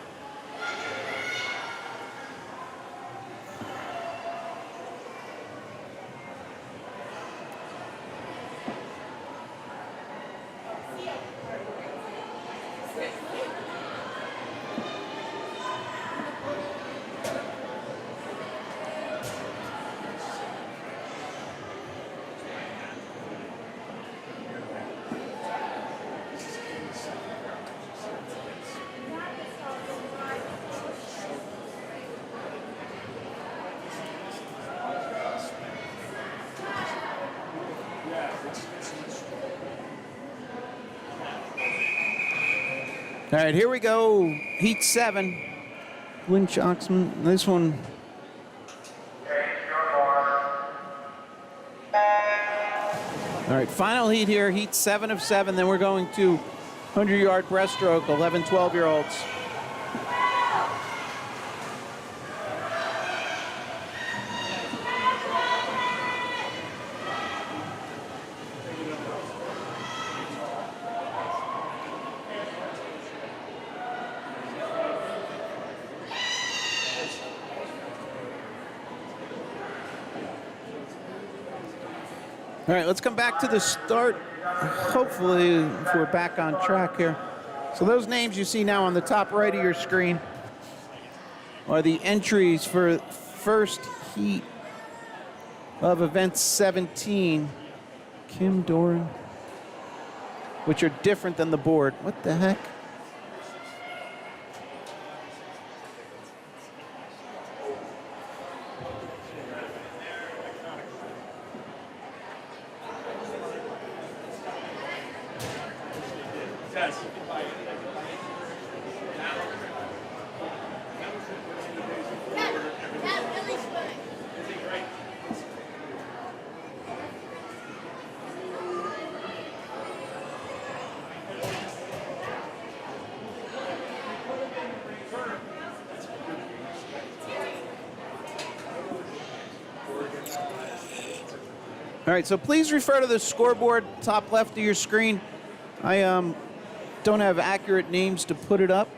All right, here we go. Heat 7. Lynch Oxman. This one. All right, final heat here. Heat 7 of 7. Then we're going to 100-yard breaststroke, 11, 12-year-olds. All right, let's come back to the start. Hopefully, if we're back on track here. So those names you see now on the top right of your screen are the entries for first heat of event 17. Kim Doran, which are different than the board. What the heck? All right, so please refer to the scoreboard top left of your screen. I don't have accurate names to put it up.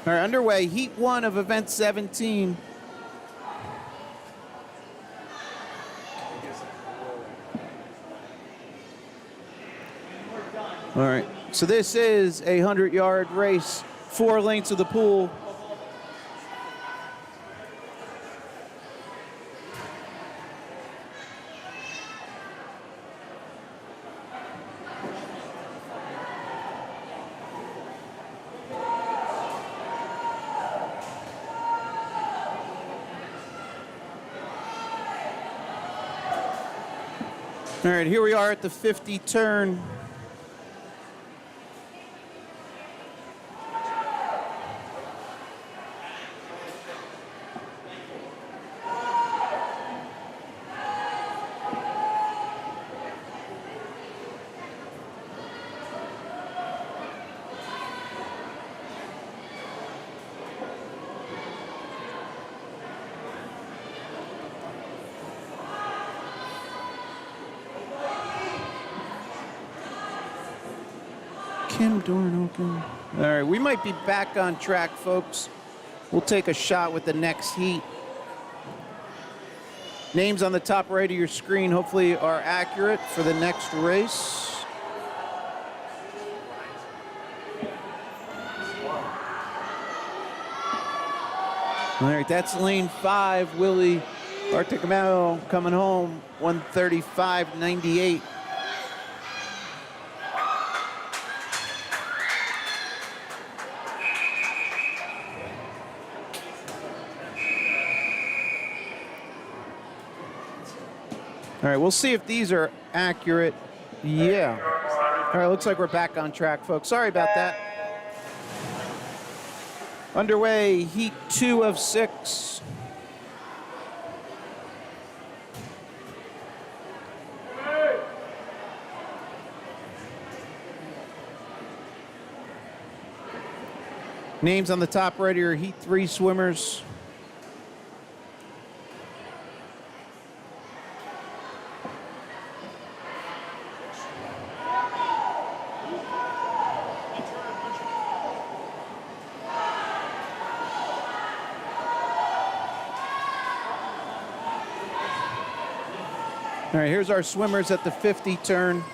All right, underway, heat 1 of event 17. All right, so this is a 100-yard race, 4 lengths of the pool. All right, here we are at the 50 turn. Kim Doran open. All right, we might be back on track, folks. We'll take a shot with the next heat. Names on the top right of your screen hopefully are accurate for the next race. All right, that's lane 5, Willie Articamano coming home, 135.98. All right, we'll see if these are accurate. Yeah. All right, looks like we're back on track, folks. Sorry about that. Underway, heat 2 of 6. Names on the top right are heat 3 swimmers. All right, here's our swimmers at the 50 turn.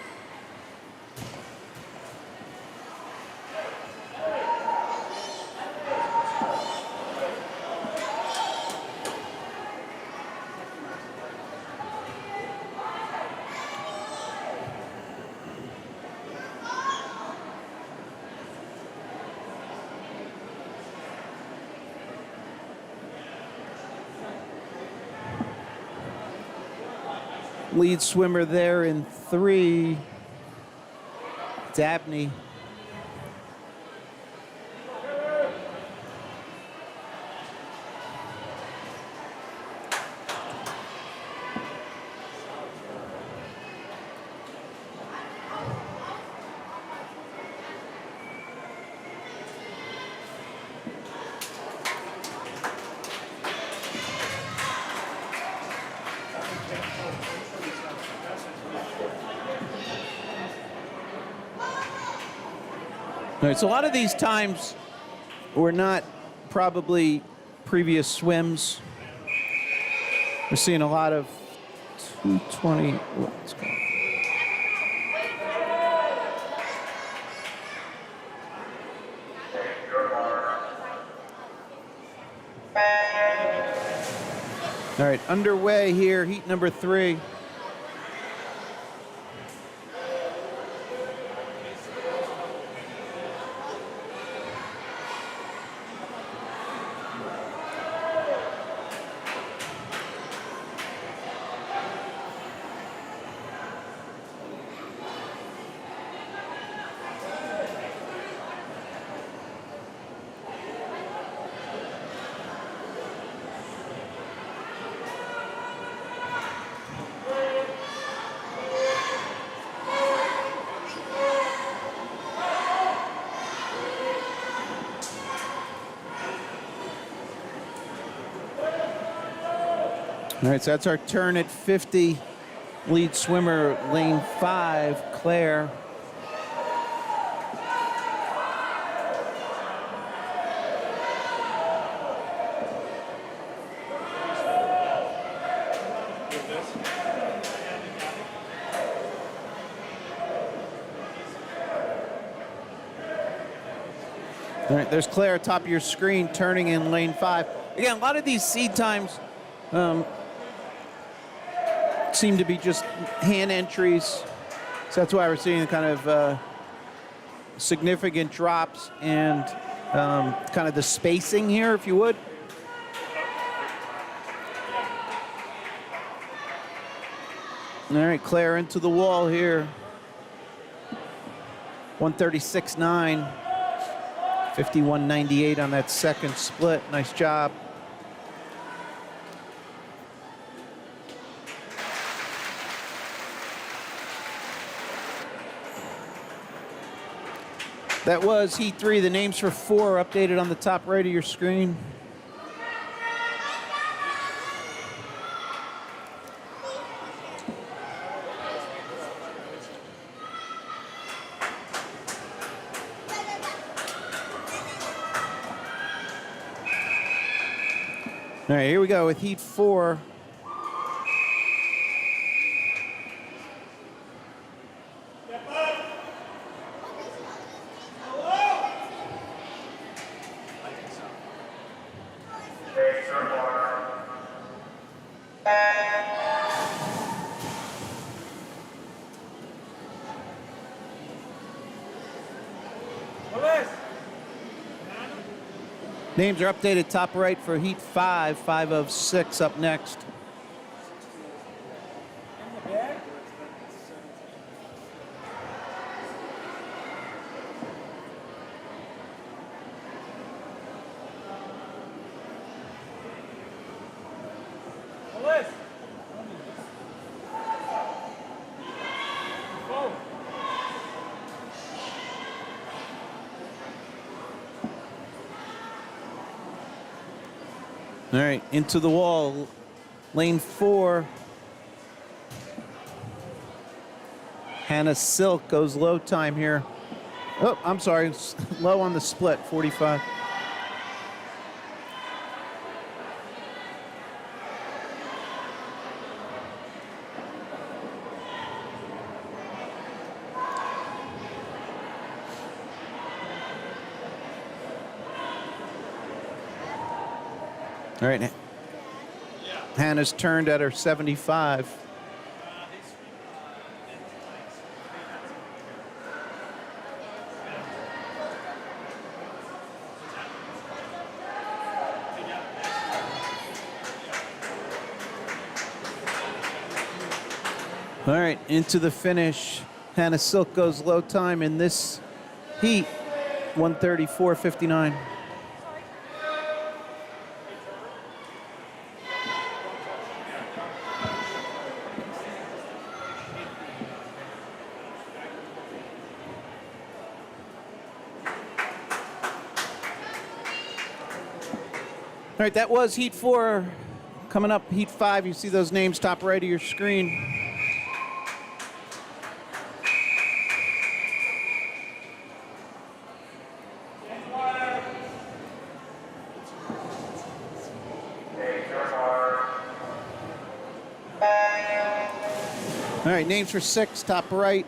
Lead swimmer there in 3, Dabney. All right, so a lot of these times were not probably previous swims. We're seeing a lot of 220. Let's go. All right, underway here, heat number 3. All right, so that's our turn at 50. Lead swimmer, lane 5, Claire. All right, there's Claire, top of your screen, turning in lane 5. Again, a lot of these seed times seem to be just hand entries. So that's why we're seeing kind of significant drops and kind of the spacing here, if you would. All right, Claire into the wall here. 136.9, 51.98 on that second split. Nice job. That was heat 3. The names for 4 are updated on the top right of your screen. All right, here we go with heat 4. Names are updated top right for heat 5, 5 of 6 up next. All right, into the wall, lane 4. Hannah Silk goes low time here. Oh, I'm sorry, low on the split, 45. All right, Hannah's turned at her 75. All right, into the finish. Hannah Silk goes low time in this heat, 134.59. All right, that was heat 4. Coming up, heat 5. You see those names top right of your screen. right, names for 6, top right.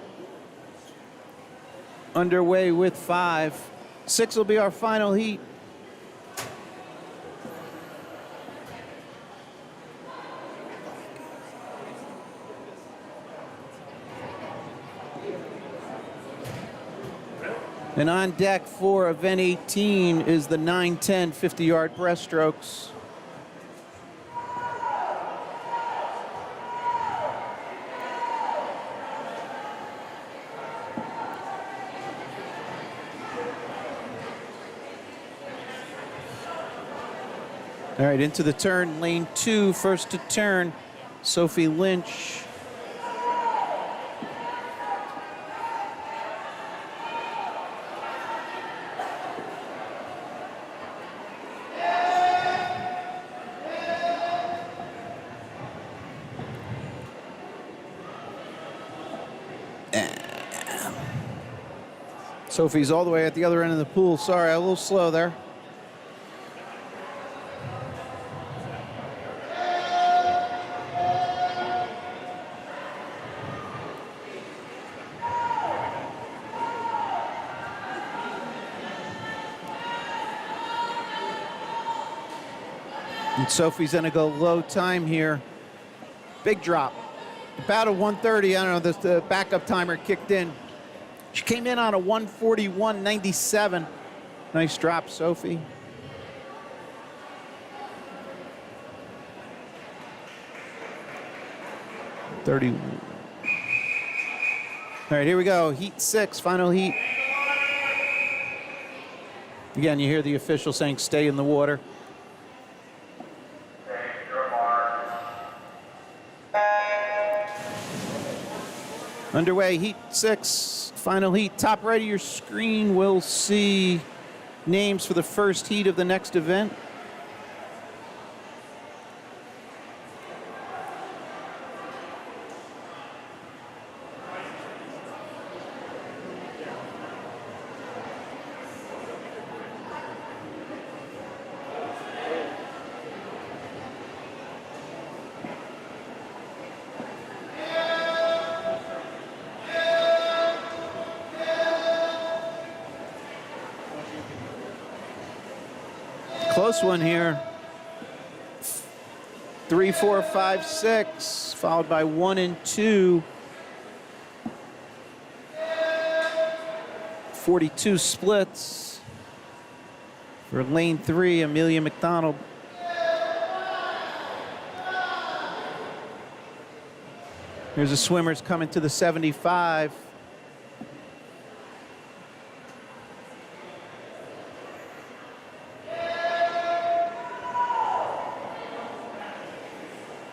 Underway with 5. 6 will be our final heat. And on deck for event 18 is the 9-10 50-yard breaststrokes. All right, into the turn, lane 2, first to turn, Sophie Lynch. Sophie's all the way at the other end of the pool. Sorry, a little slow there. And Sophie's gonna go low time here. Big drop. About a 130, I don't know, the backup timer kicked in. She came in on a 141.97. Nice drop, Sophie. All right, here we go. Heat 6, final heat. Again, you hear the official saying stay in the water. Underway, heat 6, final heat. Top right of your screen will see names for the first heat of the next event. Close one here. 3, 4, 5, 6, followed by 1 and 2. 42 splits for lane 3, Amelia McDonald. Here's the swimmers coming to the 75.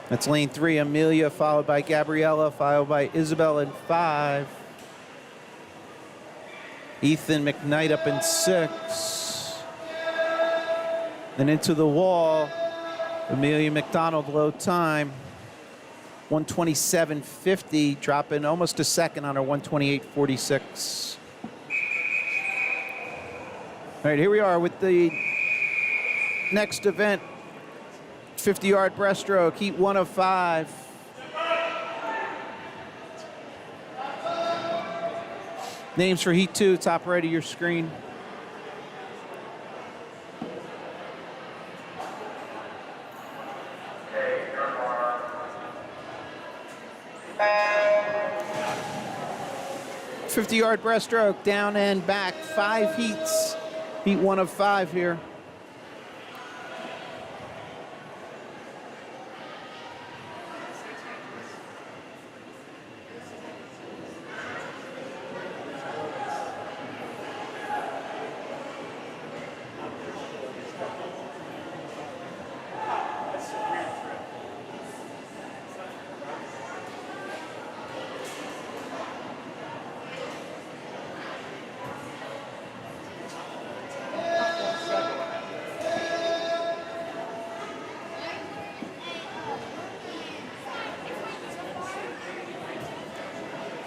That's lane 3, Amelia, followed by Gabriella, followed by Isabel in 5. Ethan McKnight up in 6. Then into the wall, Amelia McDonald, low time. 127.50, dropping almost a second on her 128.46. All right, here we are with the next event. 50-yard breaststroke, heat 1 of 5. Names for heat 2, top right of your screen. .50-yard breaststroke, down and back, 5 heats. Heat 1 of 5 here.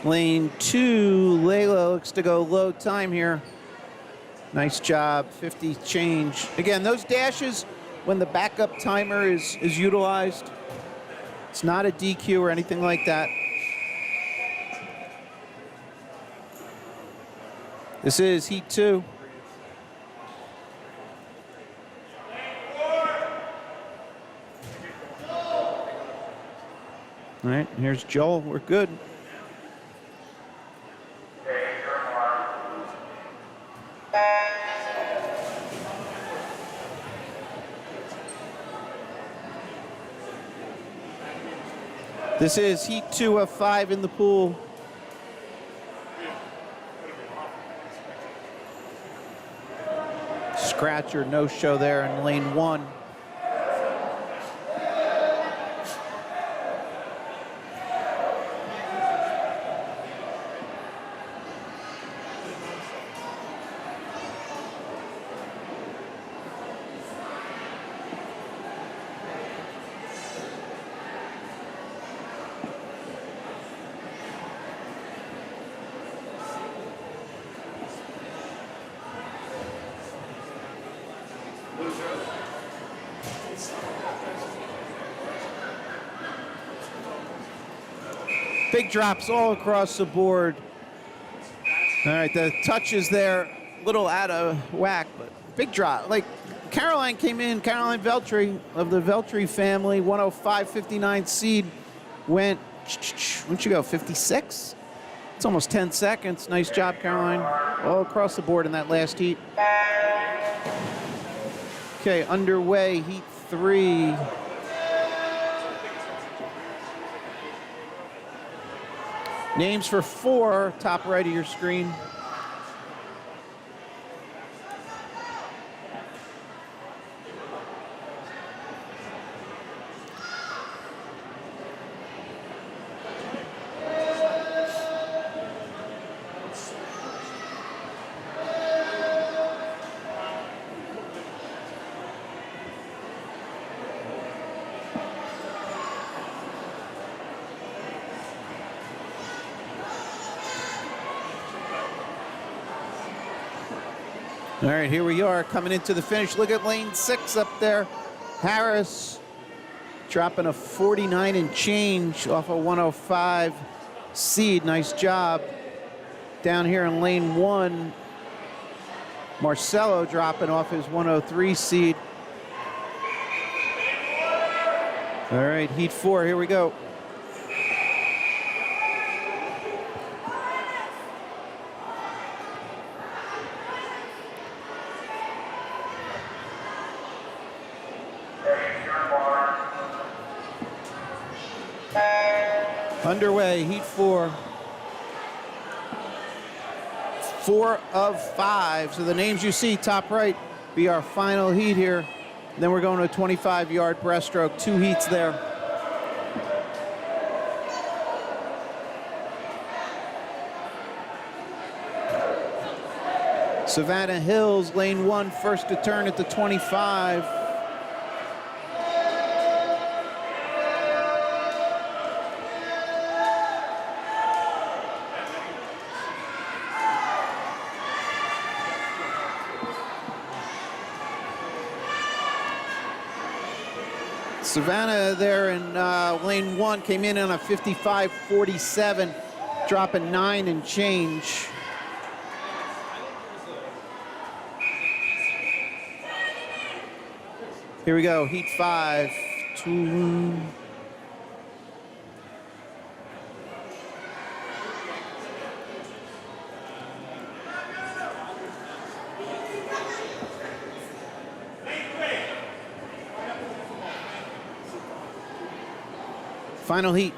Lane 2, Layla looks to go low time here. Nice job, 50 change. Again, those dashes, when the backup timer is utilized, it's not a DQ or anything like that. This is heat 2. All right, here's Joel. We're good. This is heat 2 of 5 in the pool. Scratch or no show there in lane 1. Big drops all across the board. All right, the touch is there, a little out of whack, but big drop. Like Caroline came in, Caroline Veltri of the Veltri family, 105.59 seed, when'd she go, 56? It's almost 10 seconds. Nice job, Caroline. All across the board in that last heat. Okay, underway, heat 3. Names for 4, top right of your screen. All right, here we are coming into the finish. Look at lane 6 up there. Harris dropping a 49 and change off a 105 seed. Nice job. Down here in lane 1, Marcelo dropping off his 103 seed. All right, heat 4, here we go. Underway, heat 4. 4 of 5. So the names you see top right be our final heat here. Then we're going to a 25-yard breaststroke. 2 heats there. Savannah Hills, lane 1, first to turn at the 25. Savannah there in lane 1 came in on a 55.47, dropping 9 and change. Here we go, heat 5, 2. Final heat.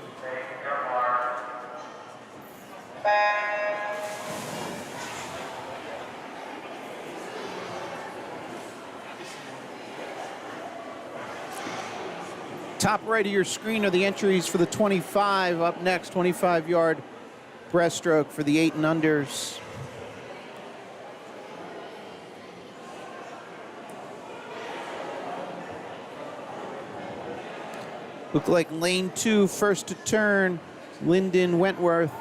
Top right of your screen are the entries for the 25. Up next, 25-yard breaststroke for the 8 and unders. Look like lane 2, first to turn, Lyndon Wentworth.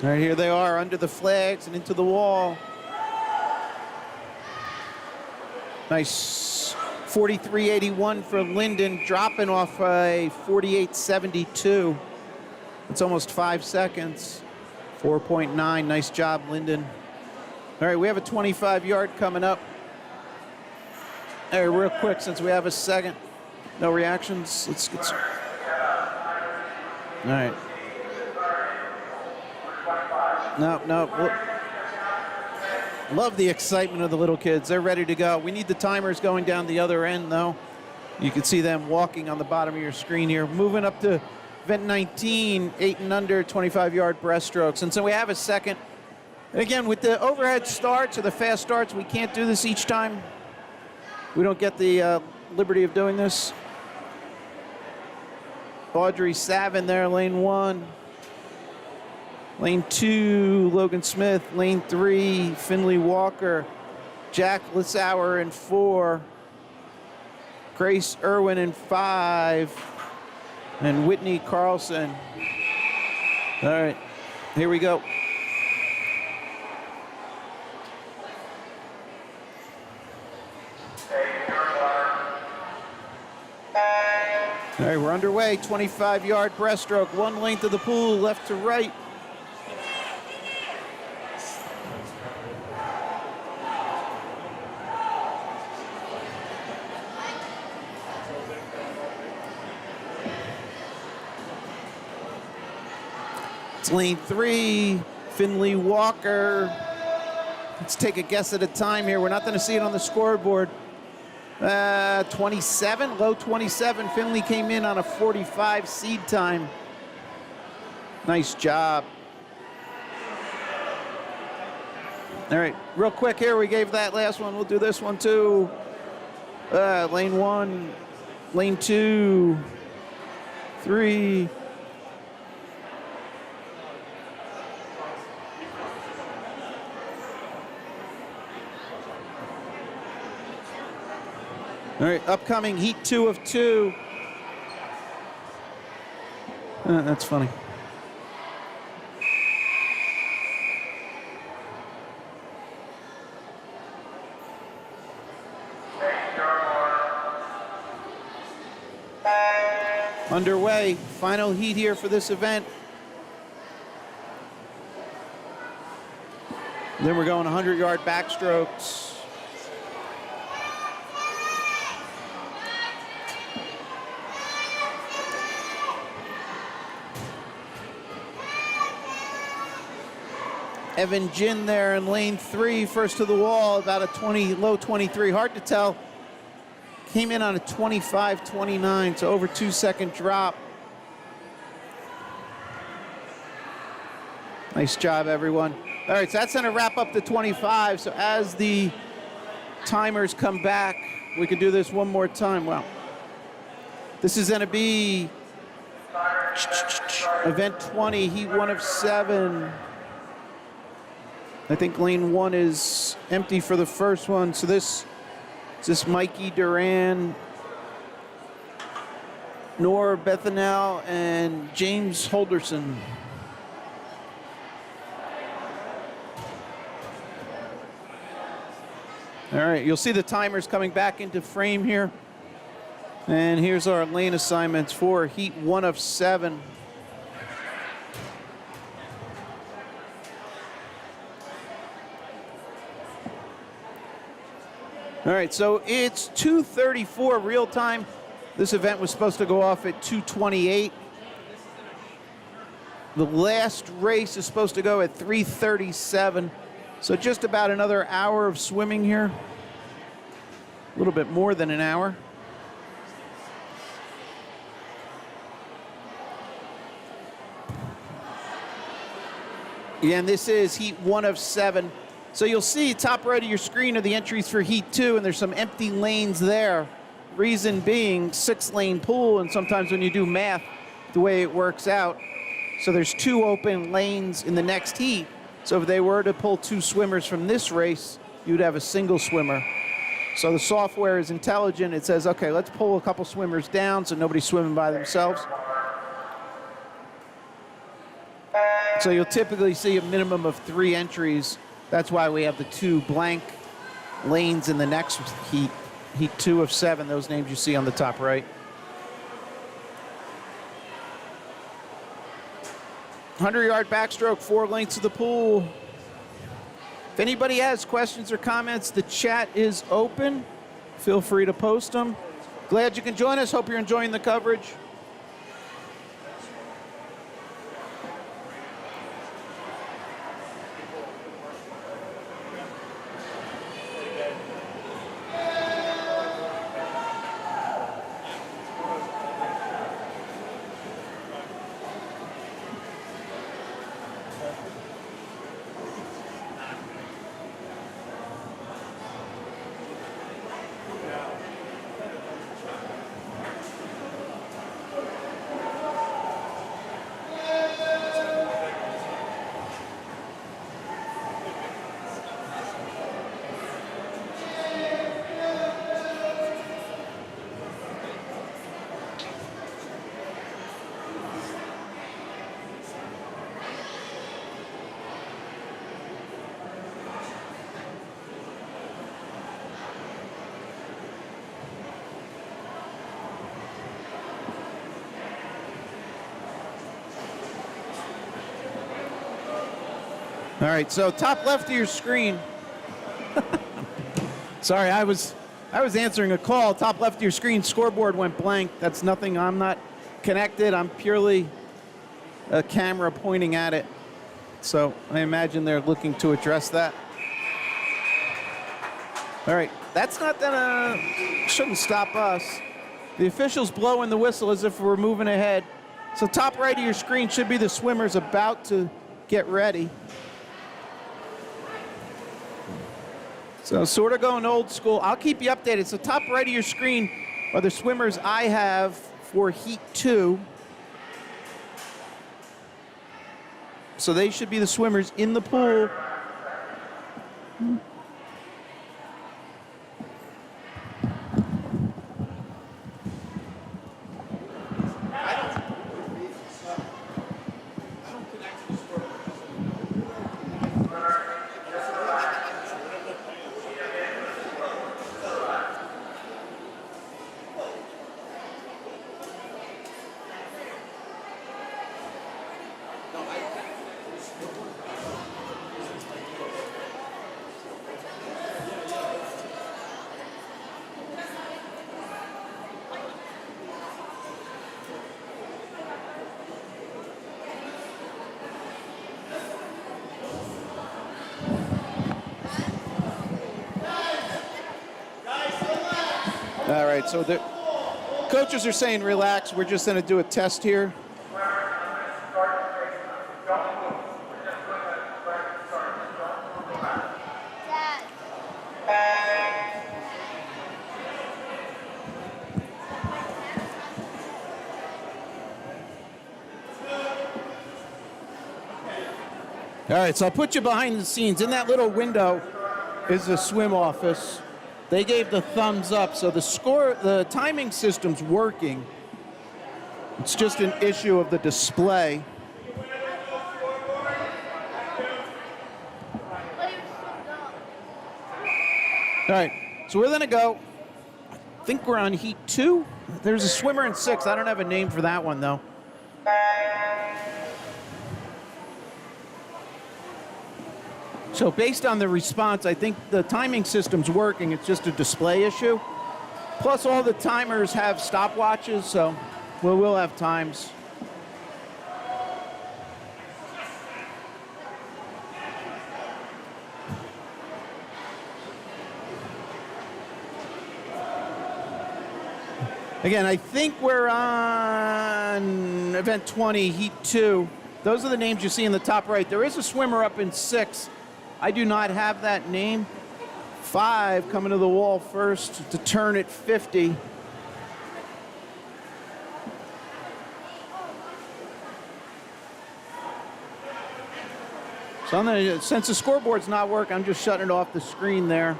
All right, here they are under the flags and into the wall. Nice 43.81 for Linden, dropping off a 48.72. It's almost 5 seconds. 4.9. Nice job, Linden. All right, we have a 25-yard coming up. All right, real quick, since we have a second. No reactions. Let's get some. All right. No. Love the excitement of the little kids. They're ready to go. We need the timers going down the other end, though. You can see them walking on the bottom of your screen here. Moving up to event 19, 8 and under, 25-yard breaststrokes. And so we have a second. And again, with the overhead starts or the fast starts, we can't do this each time. We don't get the liberty of doing this. Audrey Savin there, lane 1. Lane 2, Logan Smith. Lane 3, Finley Walker. Jack Lissauer in 4. Grace Irwin in 5. And Whitney Carlson. All right, here we go. All right, we're underway. 25-yard breaststroke. One length of the pool, left to right. It's lane 3, Finley Walker. Let's take a guess at a time here. We're not going to see it on the scoreboard. 27, low 27. Finley came in on a 45 seed time. Nice job. All right, real quick here, we gave that last one. We'll do this one too. Lane 1, lane 2, 3. All right, upcoming heat 2 of 2. That's funny. Underway, final heat here for this event. Then we're going 100-yard backstrokes. Evan Jin there in lane 3, first to the wall, about a 20, low 23. Hard to tell. Came in on a 25-29, so over 2-second drop. Nice job, everyone. All right, so that's gonna wrap up the 25. So as the timers come back, we can do this one more time. Wow. This is gonna be event 20, heat 1 of 7. I think lane 1 is empty for the first one. So this is Mikey Duran, Nora Bethanel, and James Holderson. All right, you'll see the timers coming back into frame here. And here's our lane assignments for heat 1 of 7. All right, so it's 2:34 real time. This event was supposed to go off at 2:28. The last race is supposed to go at 3:37. So just about another hour of swimming here. A little bit more than an hour. And this is heat 1 of 7. So you'll see top right of your screen are the entries for heat 2, and there's some empty lanes there. Reason being 6-lane pool, and sometimes when you do math, the way it works out. So there's 2 open lanes in the next heat. So if they were to pull 2 swimmers from this race, you'd have a single swimmer. So the software is intelligent. It says, okay, let's pull a couple swimmers down so nobody's swimming by themselves. So you'll typically see a minimum of 3 entries. That's why we have the 2 blank lanes in the next heat. Heat 2 of 7, those names you see on the top right. 100-yard backstroke, 4 lengths of the pool. If anybody has questions or comments, the chat is open. Feel free to post them. Glad you can join us. Hope you're enjoying the coverage. All right, so top left of your screen. Sorry, I was answering a call. Top left of your screen, scoreboard went blank. That's nothing. I'm not connected. I'm purely a camera pointing at it. So I imagine they're looking to address that. All right, that's not gonna, shouldn't stop us. The official's blowing the whistle as if we're moving ahead. So top right of your screen should be the swimmers about to get ready. So sort of going old school. I'll keep you updated. So top right of your screen are the swimmers I have for Heat 2. So they should be the swimmers in the pool. All right, so the coaches are saying relax. We're just going to do a test here. All right, so I'll put you behind the scenes. In that little window is the swim office. They gave the thumbs up, so the timing system's working. It's just an issue of the display. All right, so we're gonna go. I think we're on Heat 2. There's a swimmer in 6. I don't have a name for that one though. So based on the response, I think the timing system's working. It's just a display issue. Plus all the timers have stopwatches, so we will have times. Again, I think we're on event 20, Heat 2. Those are the names you see in the top right. There is a swimmer up in 6. I do not have that name. 5 coming to the wall first to turn at 50. So since the scoreboard's not working, I'm just shutting it off the screen there.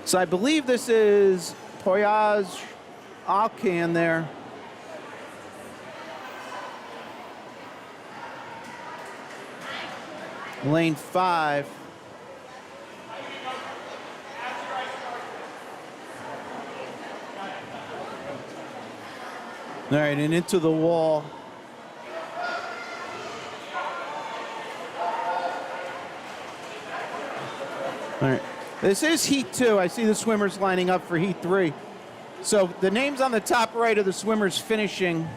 So I believe this is Poyaz Alcan there. Lane 5. All right, and into the wall. All right, this is heat 2. I see the swimmers lining up for heat 3. So the names on the top right are the swimmers finishing.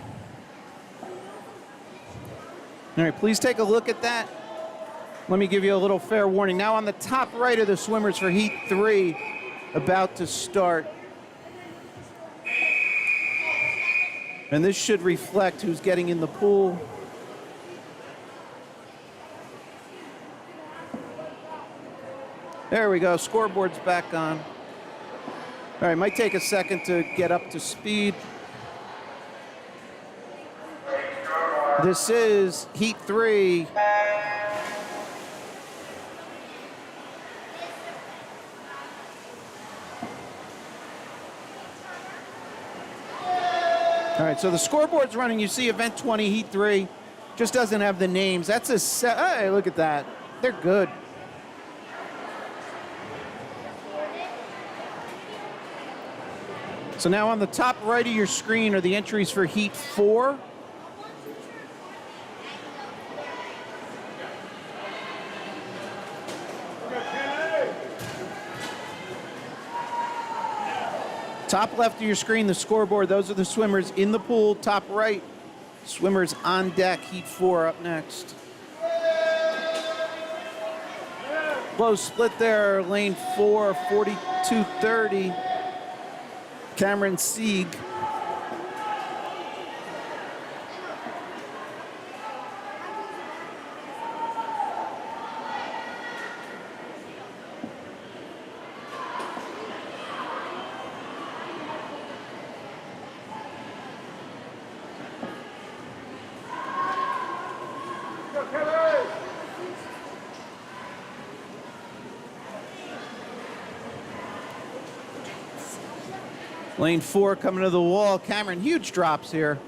All right, please take a look at that. Let me give you a little fair warning. Now on the top right are the swimmers for heat 3 about to start. And this should reflect who's getting in the pool. There we go, scoreboard's back on. All right, might take a second to get up to speed. This is heat 3. All right, so the scoreboard's running. You see event 20, heat 3. Just doesn't have the names. That's a hey, look at that. They're good. So now on the top right of your screen are the entries for heat 4. Top left of your screen, the scoreboard, those are the swimmers in the pool. Top right, swimmers on deck, heat 4 up next. Close split there, lane 4, 42.30. Cameron Sieg. Lane 4 coming to the wall. Cameron, huge drops here.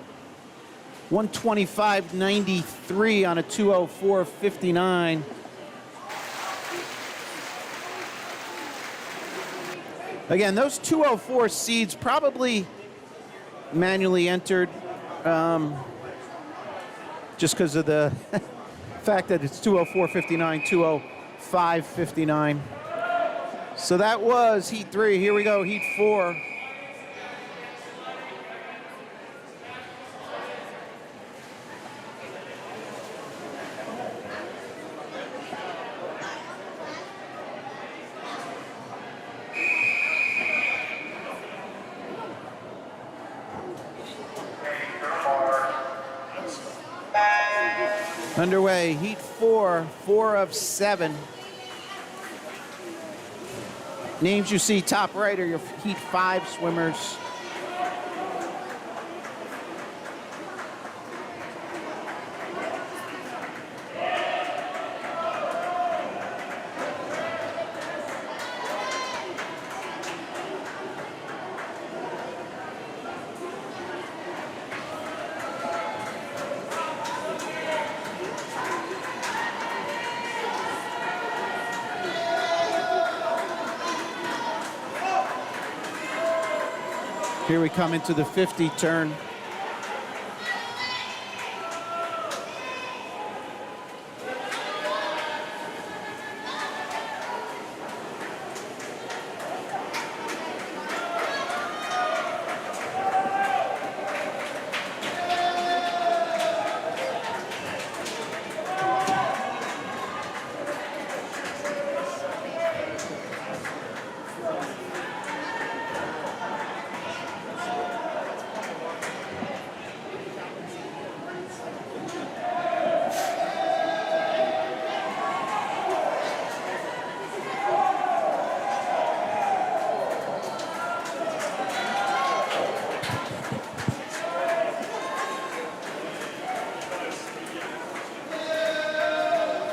125.93 on a 204.59. Again, those 204 seeds probably manually entered just because of the fact that it's 204.59, 205.59. So that was heat 3. Here we go, heat 4. Underway, heat 4, 4 of 7. Names you see top right are your heat 5 swimmers. Here we come into the 50 turn.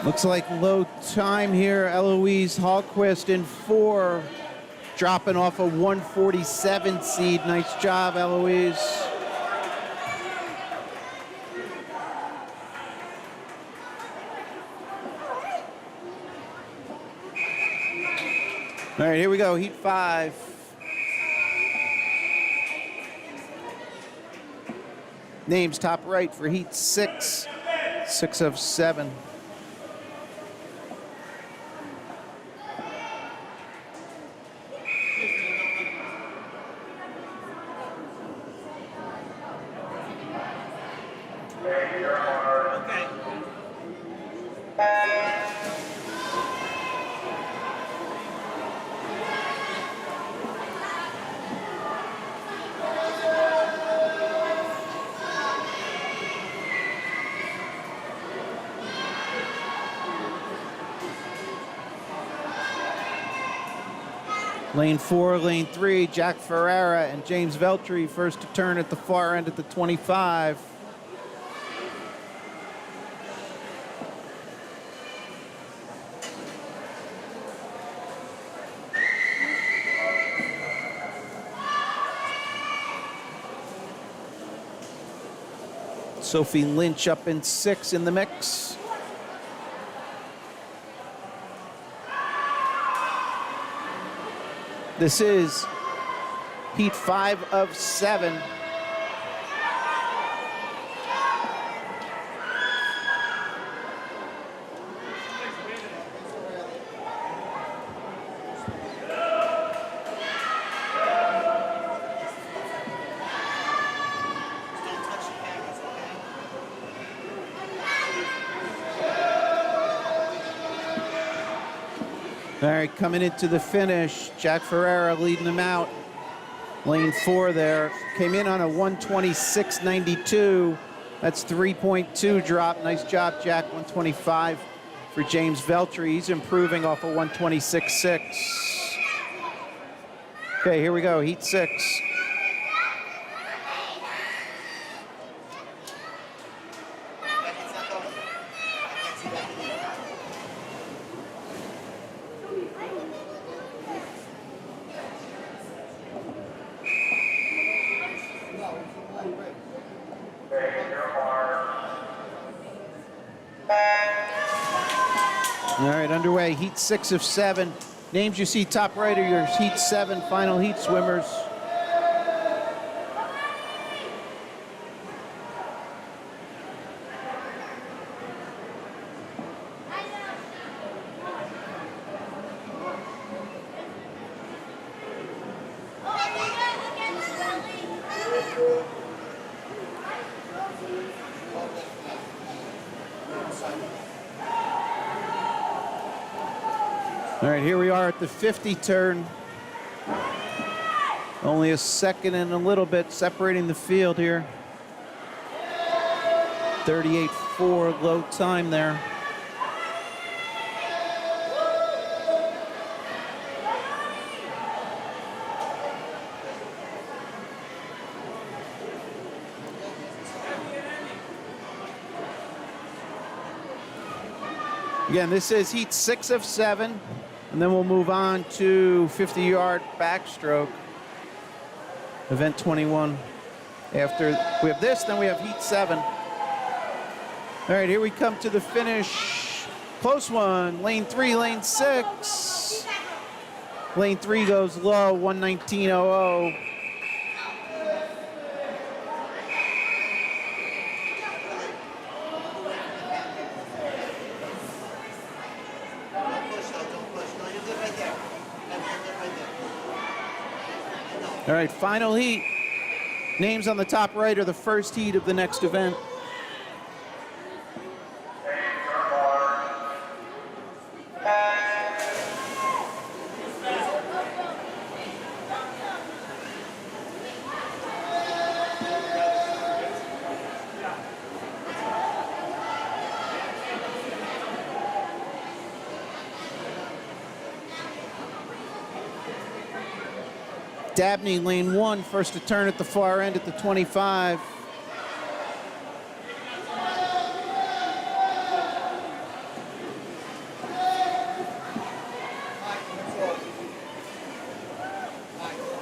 Looks like low time here. Eloise Hallquist in 4, dropping off a 147 seed. Nice job, Eloise. All right, here we go, heat 5. Names top right for heat 6, 6 of 7. Lane 4, lane 3, Jack Ferrara and James Veltri first to turn at the far end at the 25. Sophie Lynch up in 6 in the mix. This is heat 5 of 7. All right, coming into the finish, Jack Ferrara leading them out. Lane 4 there. Came in on a 126.92. That's 3.2 drop. Nice job, Jack. 125 for James Veltri. He's improving off a 126.6. Okay, here we go, heat 6. All right, underway, heat 6 of 7. Names you see top right are your heat 7 final heat swimmers. All right, here we are at the 50 turn. Only a second and a little bit separating the field here. 38.4 low time there. Again, this is heat 6 of 7. And then we'll move on to 50-yard backstroke, event 21. After we have this, then we have heat 7. All right, here we come to the finish. Close one, lane 3, lane 6. Lane 3 goes low, 119.00. All right, final heat. Names on the top right are the first heat of the next event. Dabney, lane 1, first to turn at the far end at the 25.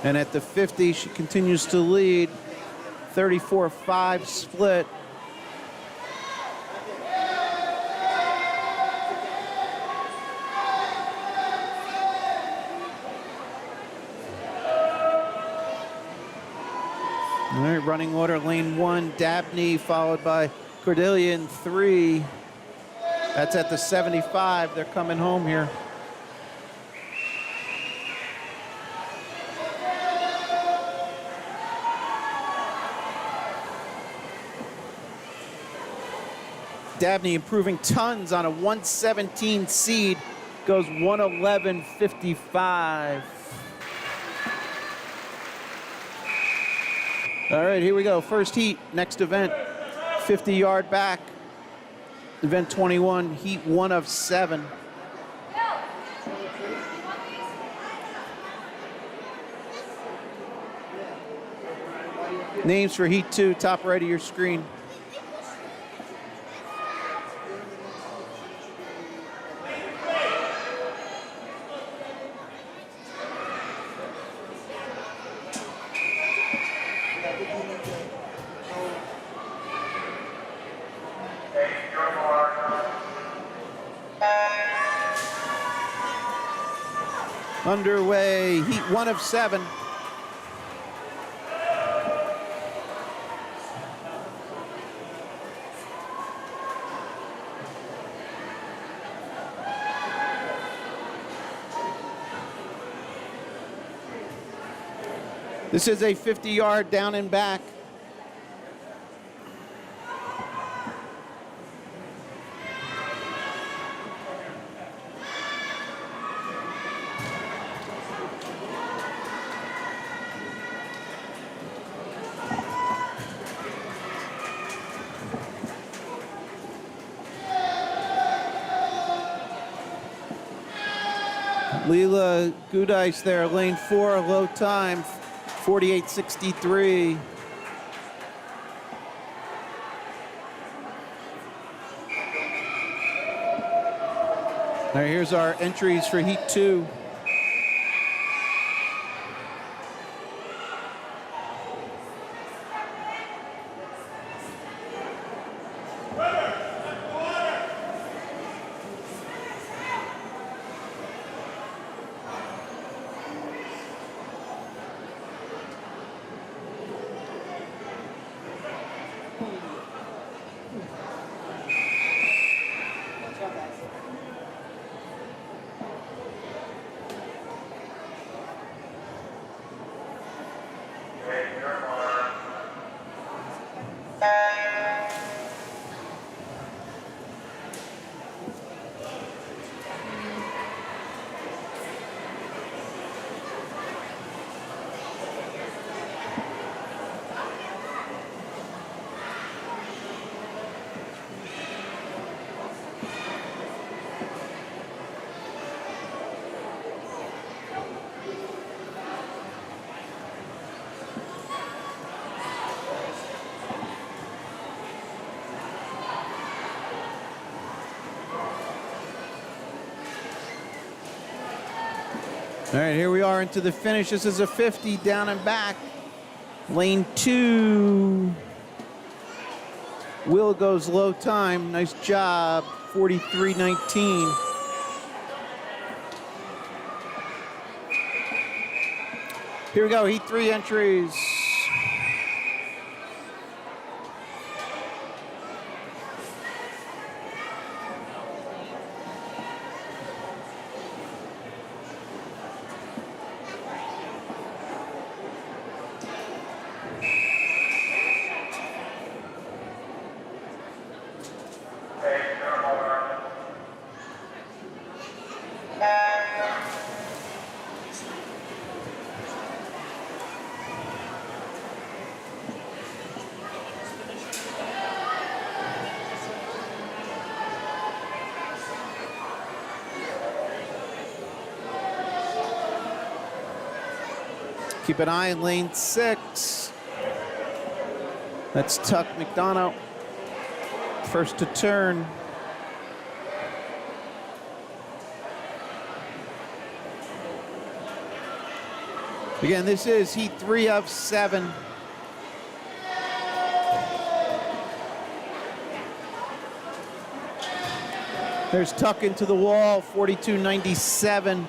And at the 50, she continues to lead, 34.5 split. All right, running order, lane 1, Dabney, followed by Cordelia in 3. That's at the 75. They're coming home here. Dabney improving tons on a 117 seed, goes 111.55. All right, here we go. First heat, next event, 50-yard back. Event 21, heat 1 of 7. Names for heat 2, top right of your screen. Underway, heat 1 of 7. This is a 50-yard down and back. Leela Gudice there, lane 4, low time, 48.63. All right, here's our entries for heat 2. All right, here we are into the finish. This is a 50 down and back. Lane 2. Will goes low time. Nice job. 43.19. Here we go, heat 3 entries. Keep an eye in lane 6. That's Tuck McDonough. First to turn. Again, this is heat 3 of 7. There's Tuck into the wall, 42.97.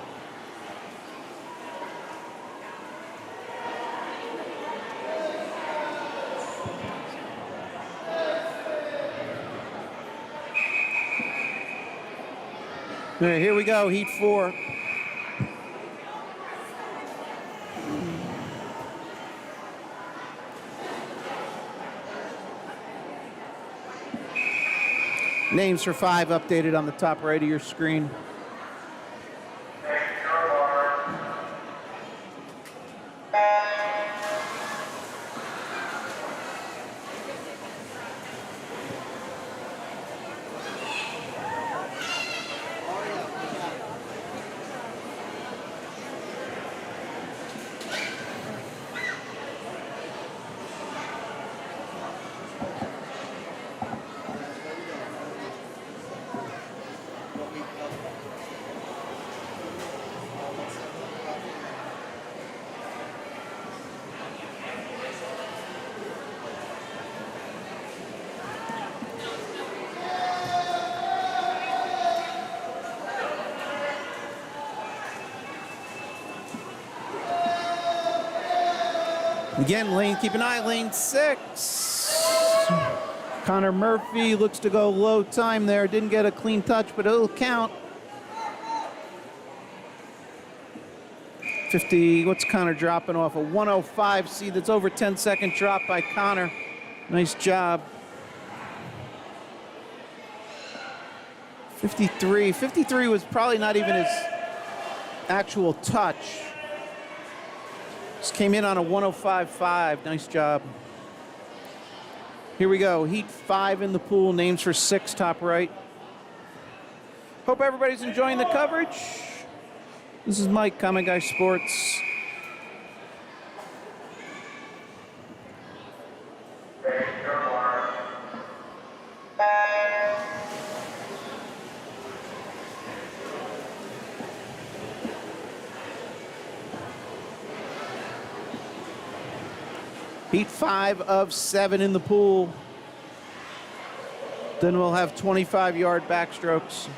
All right, here we go, heat 4. Names for 5 updated on the top right of your screen. Again, lane, keep an eye, lane 6. Connor Murphy looks to go low time there. Didn't get a clean touch, but it'll count. 50, what's Connor dropping off? A 105. See, that's over 10-second drop by Connor. Nice job. 53. 53 was probably not even his actual touch. Just came in on a 105.5. Nice job. Here we go. Heat 5 in the pool. Names for 6, top right. Hope everybody's enjoying the coverage. This is Mike, Common Guy Sports. Heat 5 of 7 in the pool. Then we'll have 25-yard backstrokes.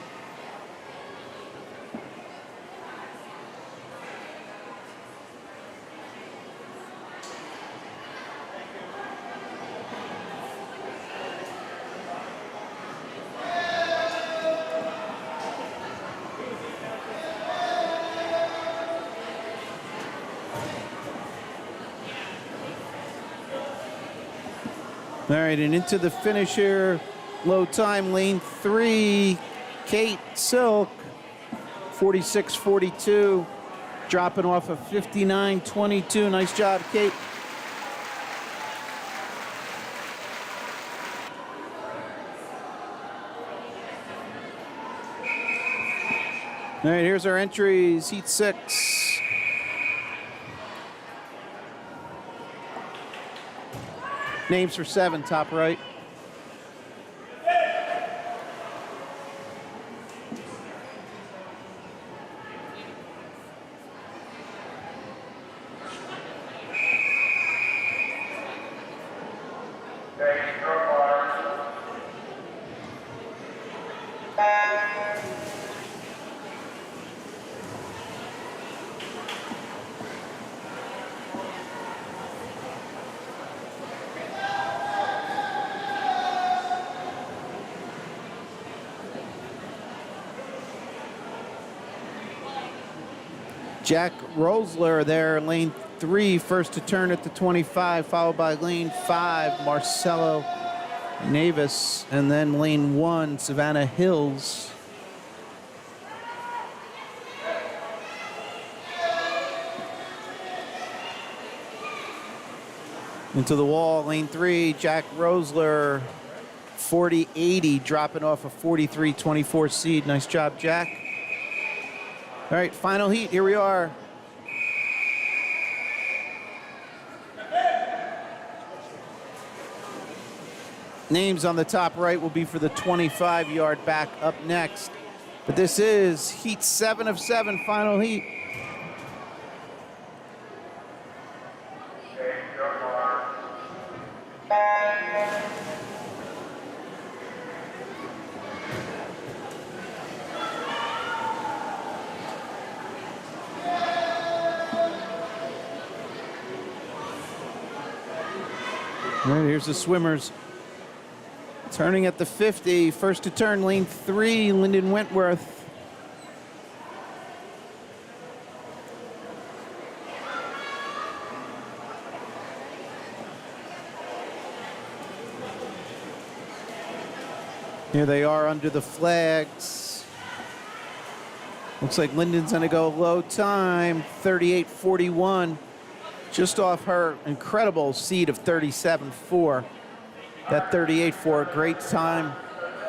All right, and into the finish here. Low time, lane 3, Kate Silk, 46.42, dropping off of 59.22. Nice job, Kate. All right, here's our entries. Heat 6. Names for 7, top right. Jack Rosler there, lane 3, first to turn at the 25, followed by lane 5, Marcelo Navis, and then lane 1, Savannah Hills. Into the wall, lane 3, Jack Rosler, 40.80, dropping off a 43.24 seed. Nice job, Jack. All right, final heat, here we are. Names on the top right will be for the 25-yard back up next. But this is heat 7 of 7, final heat. All right, here's the swimmers. Turning at the 50, first to turn, lane 3, Lyndon Wentworth. Here they are under the flags. Looks like Lyndon's going to go low time, 38.41, just off her incredible seed of 37.4. That 38.4, great time.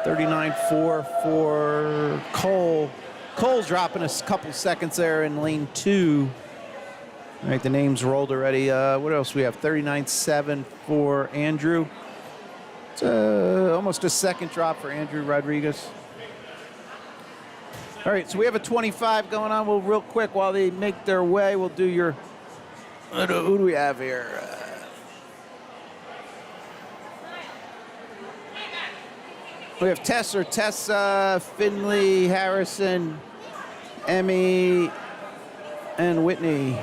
39.4 for Cole. Cole's dropping a couple seconds there in lane 2. All right, the names rolled already. What else we have? 39.7 for Andrew. It's almost a second drop for Andrew Rodriguez. All right, so we have a 25 going on. Well, real quick, while they make their way, we'll do your, who do we have here? We have Tessa, Finley, Harrison, Emmy, and Whitney.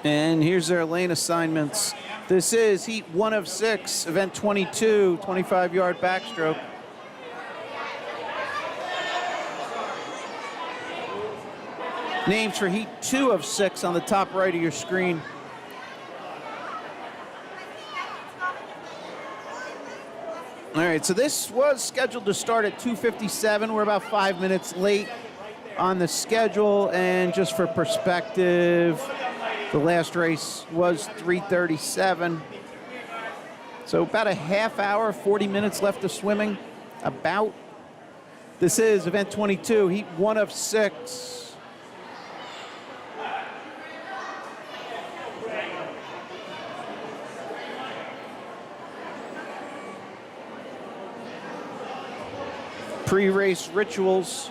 And here's their lane assignments. This is heat 1 of 6, event 22, 25-yard backstroke. Names for heat 2 of 6 on the top right of your screen. All right, so this was scheduled to start at 2:57. We're about 5 minutes late on the schedule, and just for perspective, the last race was 3:37. So about a half hour, 40 minutes left of swimming. About. This is event 22, heat 1 of 6. Pre-race rituals.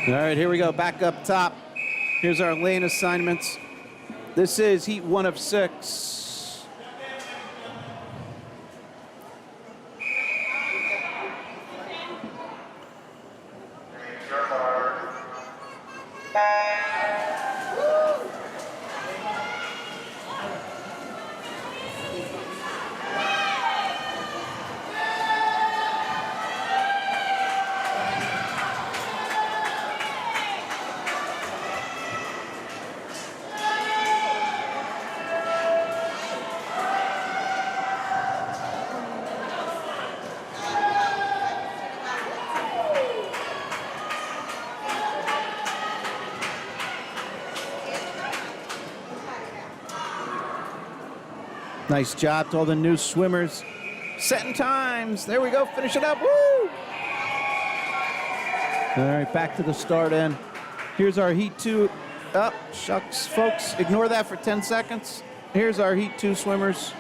All right, here we go, back up top. Here's our lane assignments. This is heat 1 of 6. Nice job to all the new swimmers. Setting times. There we go. Finish it up. Woo! All right, back to the start end. Here's our heat 2. Oh, shucks, folks. Ignore that for 10 seconds. Here's our heat 2 swimmers.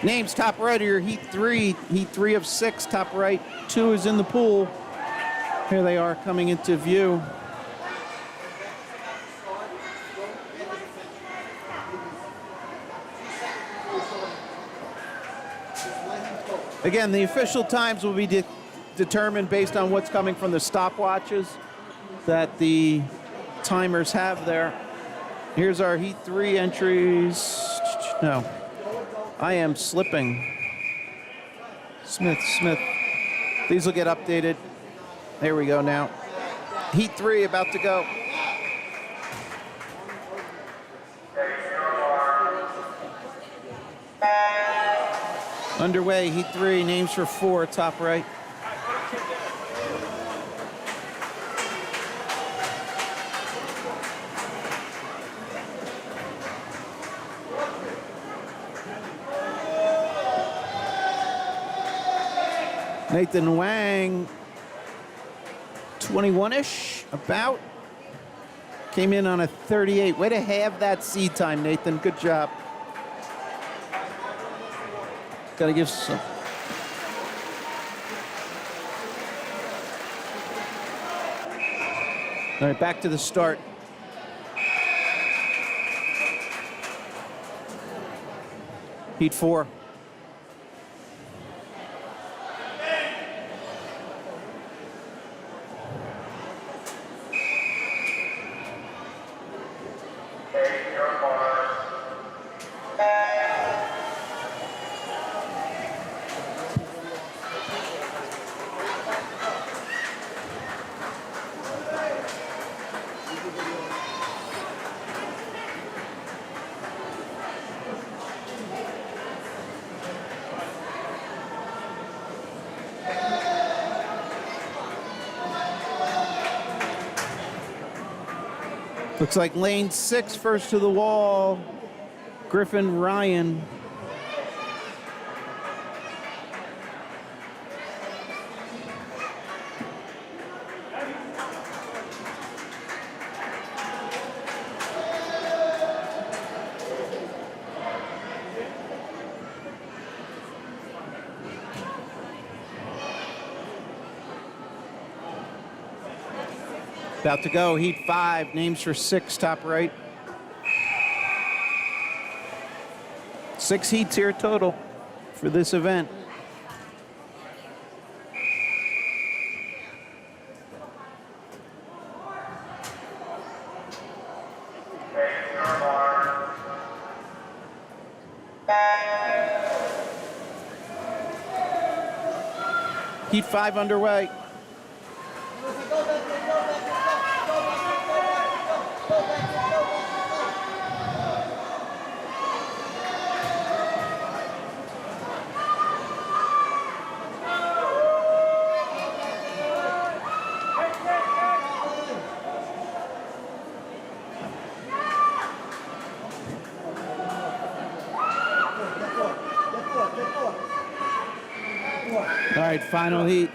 Names top right are heat 3 of 6, top right. 2 is in the pool. Here they are coming into view. Again, the official times will be determined based on what's coming from the stopwatches that the timers have there. Here's our heat 3 entries. No. I am slipping. Smith. These will get updated. There we go now. Heat 3 about to go. Underway, heat 3, names for 4, top right. Nathan Wang, 21-ish, about. Came in on a 38. Way to have that seed time, Nathan. Good job. Got to give some. All right, back to the start. Heat 4. Looks like lane 6 first to the wall. Griffin Ryan. About to go, heat 5, names for 6, top right. 6 heats here total for this event. Heat 5 underway. All right, final heat.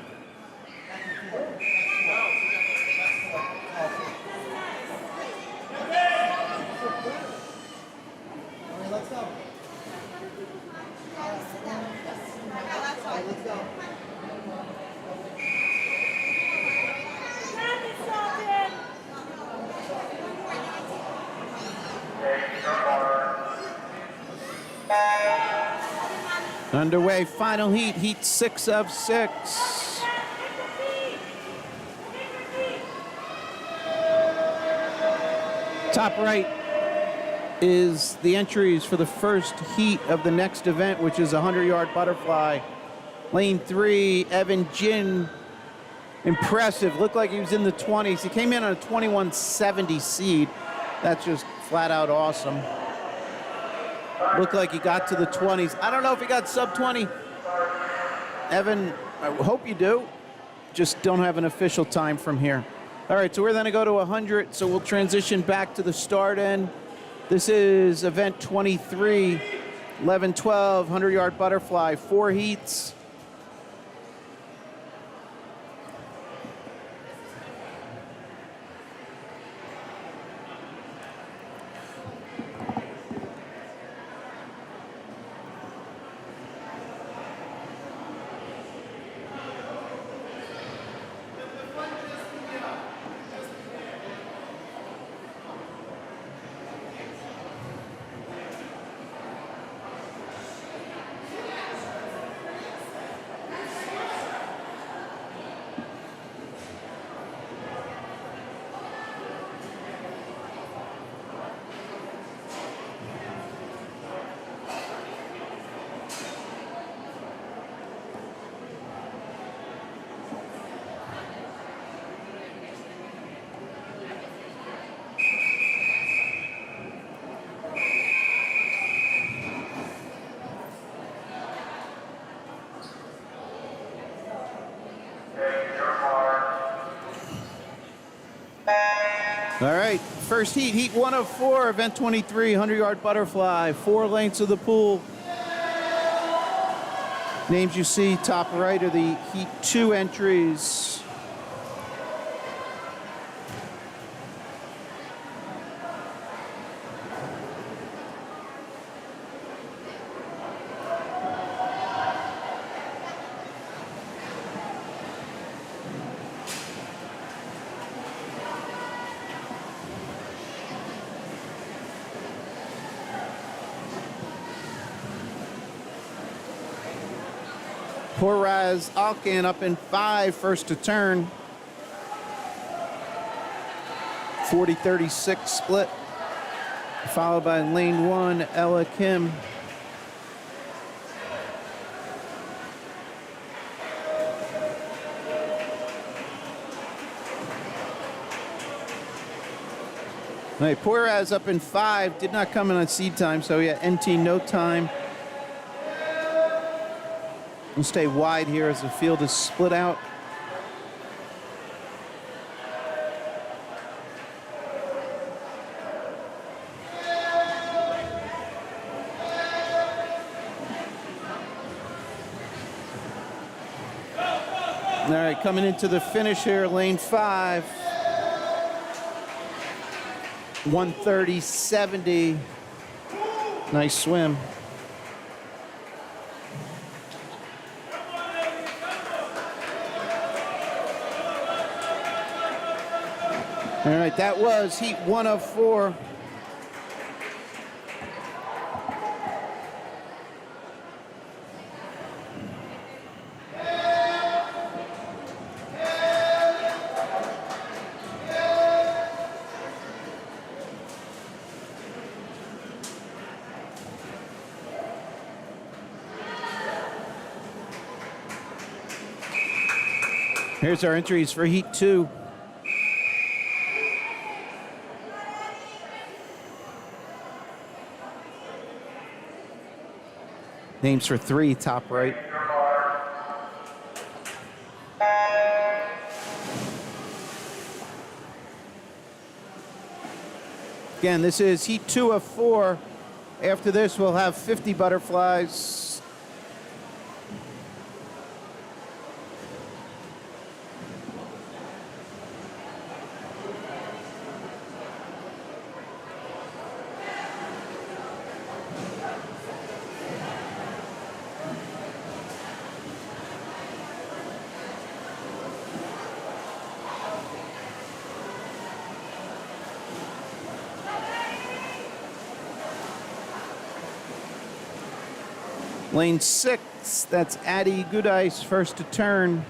Underway, final heat, heat 6 of 6. Top right is the entries for the first heat of the next event, which is a 100-yard butterfly. Lane 3, Evan Jin, impressive, looked like he was in the 20s. He came in on a 2170 seed. That's just flat out awesome. Looked like he got to the 20s. I don't know if he got sub 20. Evan, I hope you do. Just don't have an official time from here. All right, so we're going to go to 100, so we'll transition back to the start end. This is event 23, 11-12, 100-yard butterfly, 4 heats. All right, first heat, heat 1 of 4, event 23, 100-yard butterfly, 4 lengths of the pool. Names you see top right are the heat 2 entries. Poraz Alkin up in 5, first to turn. 40-36 split. Followed by lane 1, Ella Kim. All right, Poraz up in 5, did not come in on seed time, so yeah, NT no time. We'll stay wide here as the field is split out. All right, coming into the finish here, lane 5. 130-70. Nice swim. All right, that was heat 1 of 4. Here's our entries for heat 2. Names for 3, top right. Again, this is heat 2 of 4. After this, we'll have 50 butterflies. Lane 6, that's Addie Goodice, first to turn.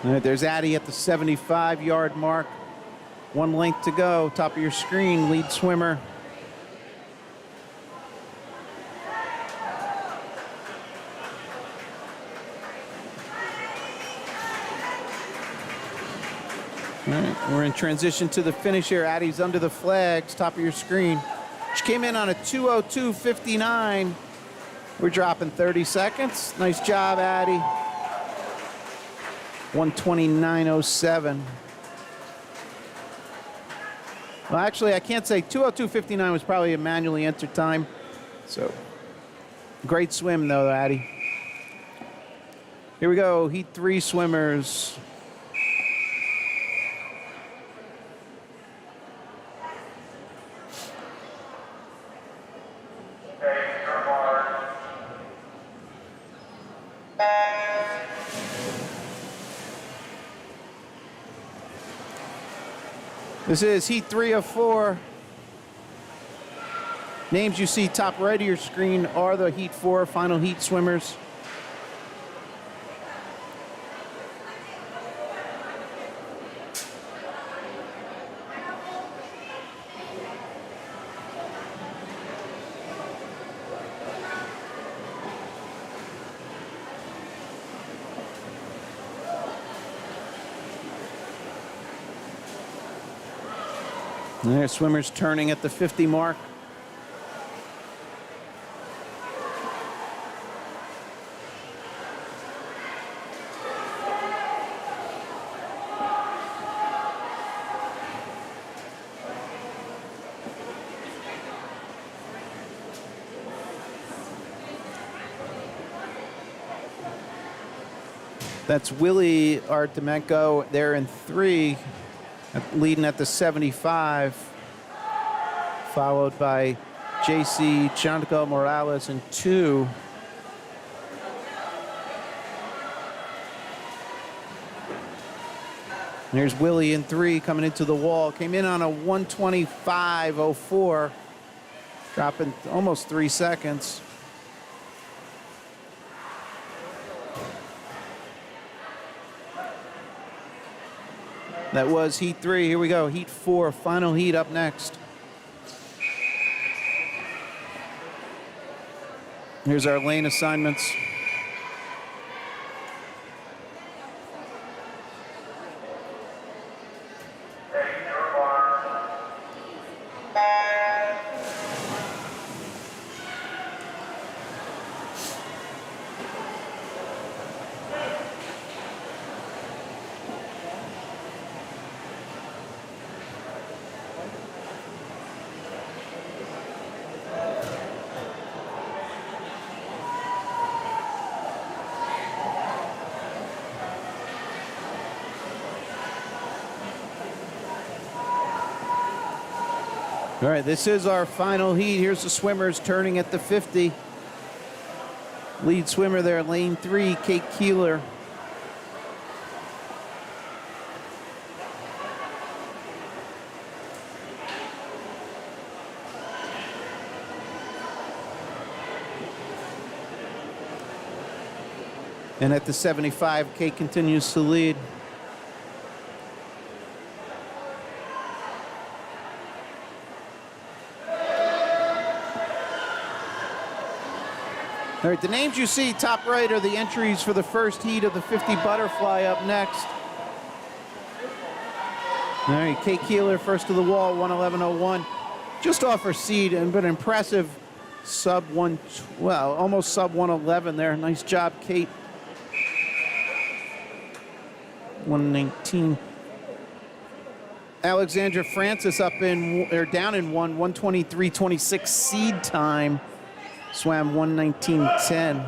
All right, there's Addie at the 75-yard mark. 1 length to go, top of your screen, lead swimmer. All right, we're in transition to the finish here. Addie's under the flags, top of your screen. She came in on a 2:02.59. We're dropping 30 seconds. Nice job, Addie. 1:29.07. Well, actually, I can't say 2:02.59 was probably a manually entered time. So, great swim, though, Addie. Here we go, heat 3 swimmers. This is heat 3 of 4. Names you see top right of your screen are the heat 4 final heat swimmers. There, swimmers turning at the 50 mark. That's Willie Artemenko there in 3. Leading at the 75, followed by JC Chantico Morales in 2. Here's Willie in 3 coming into the wall. Came in on a 125.04, dropping almost 3 seconds. That was heat 3. Here we go, heat 4, final heat up next. Here's our lane assignments. All right, this is our final heat. Here's the swimmers turning at the 50. Lead swimmer there, lane 3, Kate Keeler. And at the 75, Kate continues to lead. All right, the names you see top right are the entries for the first heat of the 50 butterfly up next. All right, Kate Keeler first to the wall, 111.01. Just off her seed, and but impressive sub 1, well, almost sub 111 there. Nice job, Kate. 119. Alexandra Francis up in, or down in 123.26 seed time. Swam 119.10.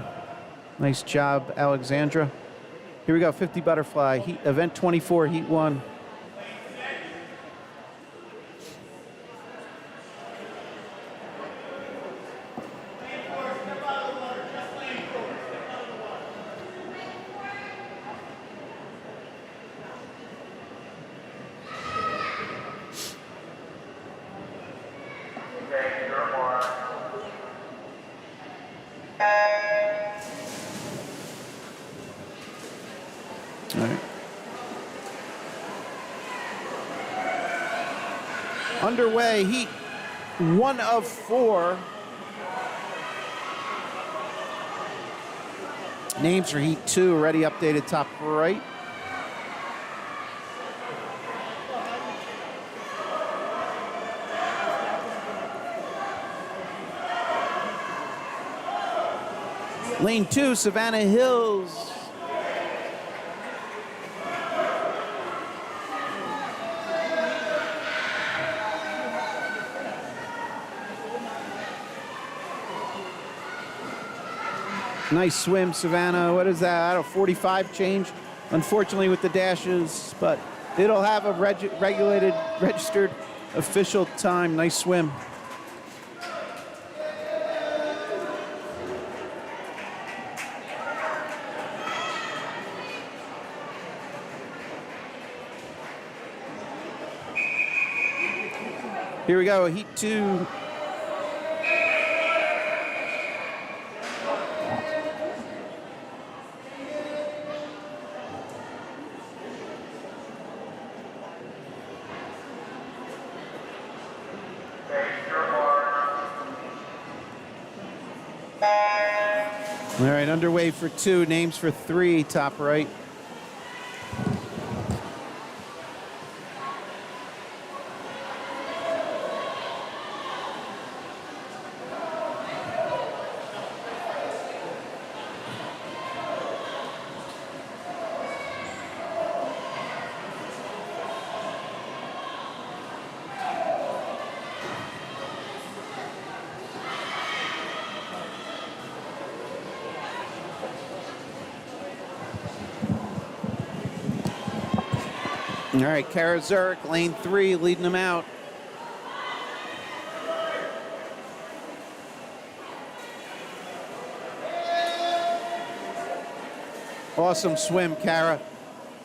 Nice job, Alexandra. Here we go, 50 butterfly, heat, event 24, heat 1. All right. Underway, heat 1 of 4. Names for heat 2 already updated top right. Lane 2, Savannah Hills. Nice swim, Savannah. What is that? I don't know, 45 change. Unfortunately with the dashes, but it'll have a registered official time. Nice swim. Here we go, heat 2. All right, underway for 2, names for 3, top right. All right, Kara Zurich, lane 3, leading them out. Awesome swim, Kara.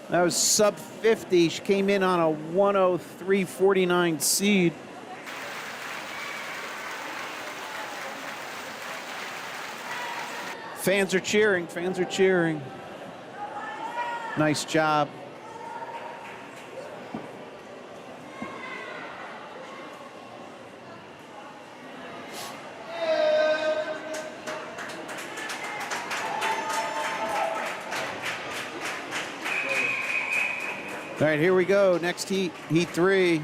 That was sub 50. She came in on a 103.49 seed. Fans are cheering. Fans are cheering. Nice job. All right, here we go. Next heat, heat 3.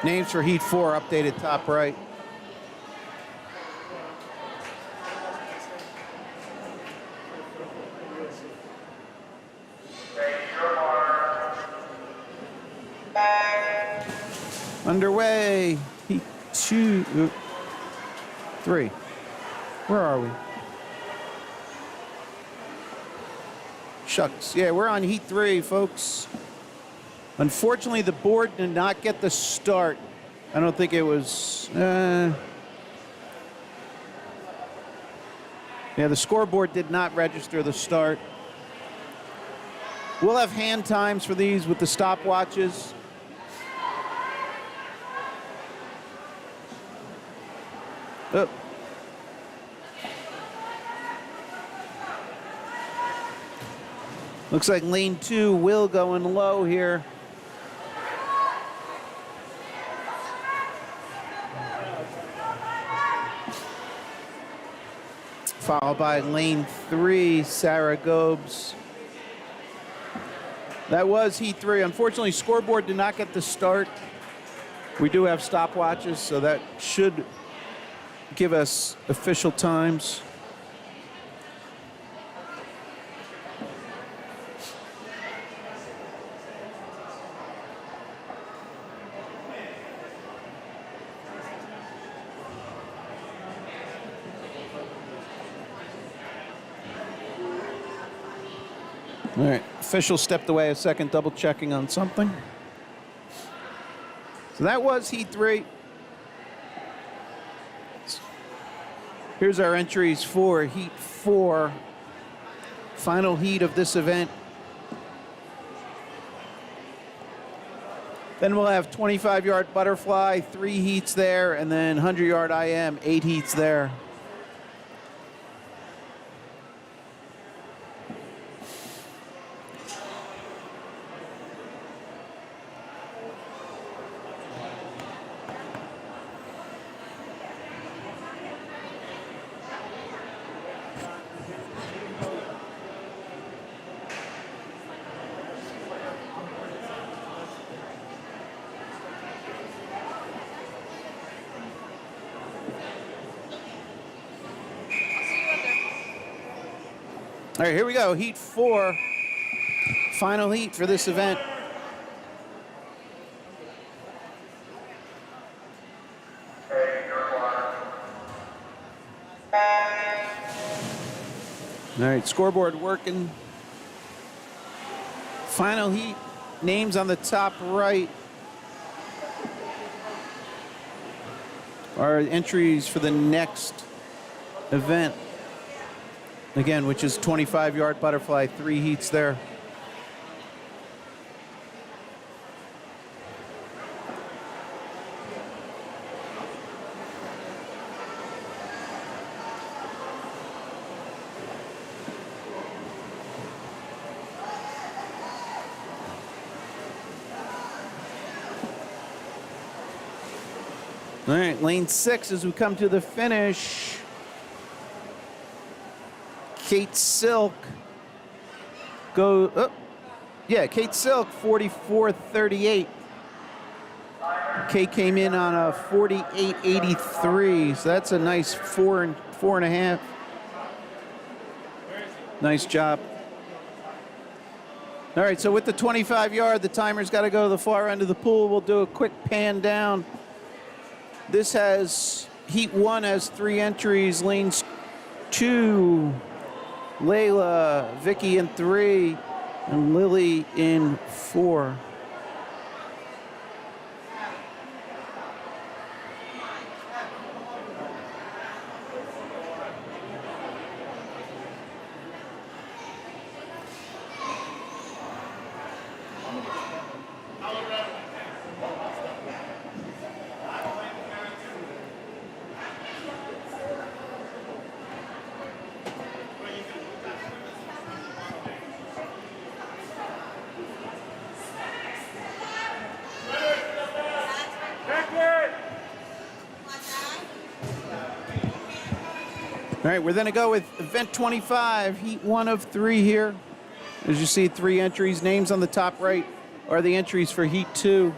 Names for heat 4 updated top right. Underway. Heat 2, 3. Where are we? Shucks. Yeah, we're on heat 3, folks. Unfortunately, the board did not get the start. I don't think it was... Yeah, the scoreboard did not register the start. We'll have hand times for these with the stopwatches. Oh. Looks like lane 2 will going low here. Followed by lane 3, Sarah Gobes. That was heat 3. Unfortunately, scoreboard did not get the start. We do have stopwatches, so that should give us official times. All right, official stepped away a second, double checking on something. So that was heat 3. Here's our entries for heat 4, final heat of this event. Then we'll have 25-yard butterfly, 3 heats there, and then 100-yard IM, 8 heats there. All right, here we go, heat 4, final heat for this event. All right, scoreboard working. Final heat, names on the top right are entries for the next event. Again, which is 25-yard butterfly, 3 heats there. All right, lane 6 as we come to the finish. Kate Silk Kate Silk 44.38. Kate came in on a 48.83, so that's a nice 4.5. Nice job. All right, so with the 25-yard, the timer's got to go to the far end of the pool. We'll do a quick pan down. This has heat 1 has 3 entries, lanes 2. Layla, Vicky in 3, and Lily in 4. All right, we're going to go with event 25, heat 1 of 3 here. As you see, 3 entries. Names on the top right are the entries for heat 2.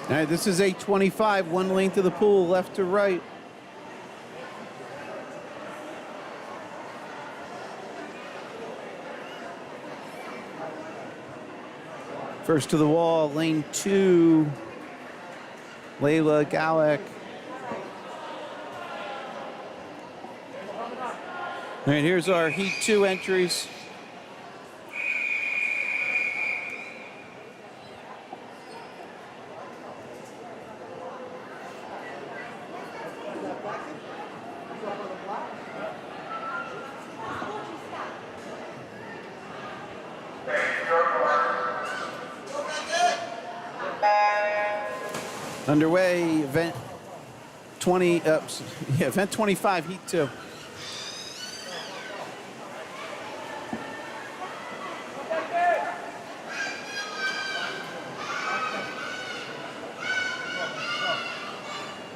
All right, this is 825, 1 lane to the pool, left to right. First to the wall, lane 2, Layla Galek. All right, here's our heat 2 entries. Underway, event 20, event 25, heat 2.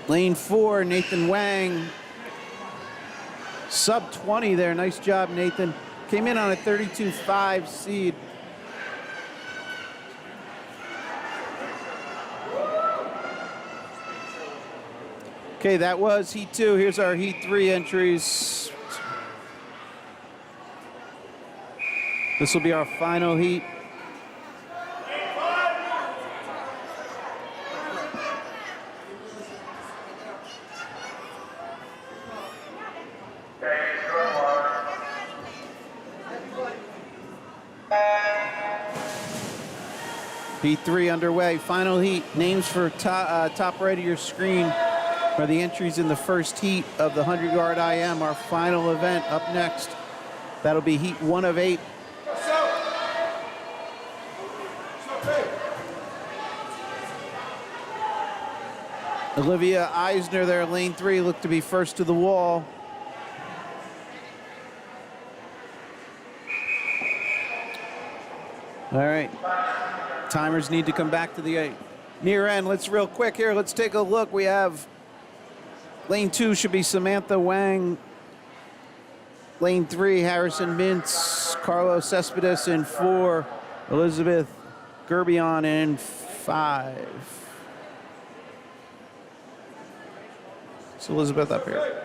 Lane 4, Nathan Wang. Sub 20 there, nice job, Nathan. Came in on a 32.5 seed. Okay, that was heat 2. Here's our heat 3 entries. This will be our final heat. Heat 3 underway. Final heat. Names for top right of your screen are the entries in the first heat of the 100-yard IM, our final event up next. That'll be heat 1 of 8. Olivia Eisner there, lane 3, looked to be first to the wall. All right. Timers need to come back to the near end. Let's real quick here. Let's take a look. We have lane 2 should be Samantha Wang. Lane 3, Harrison Mintz, Carlos Cespedes in 4, Elizabeth Gerbion in 5. It's Elizabeth up here.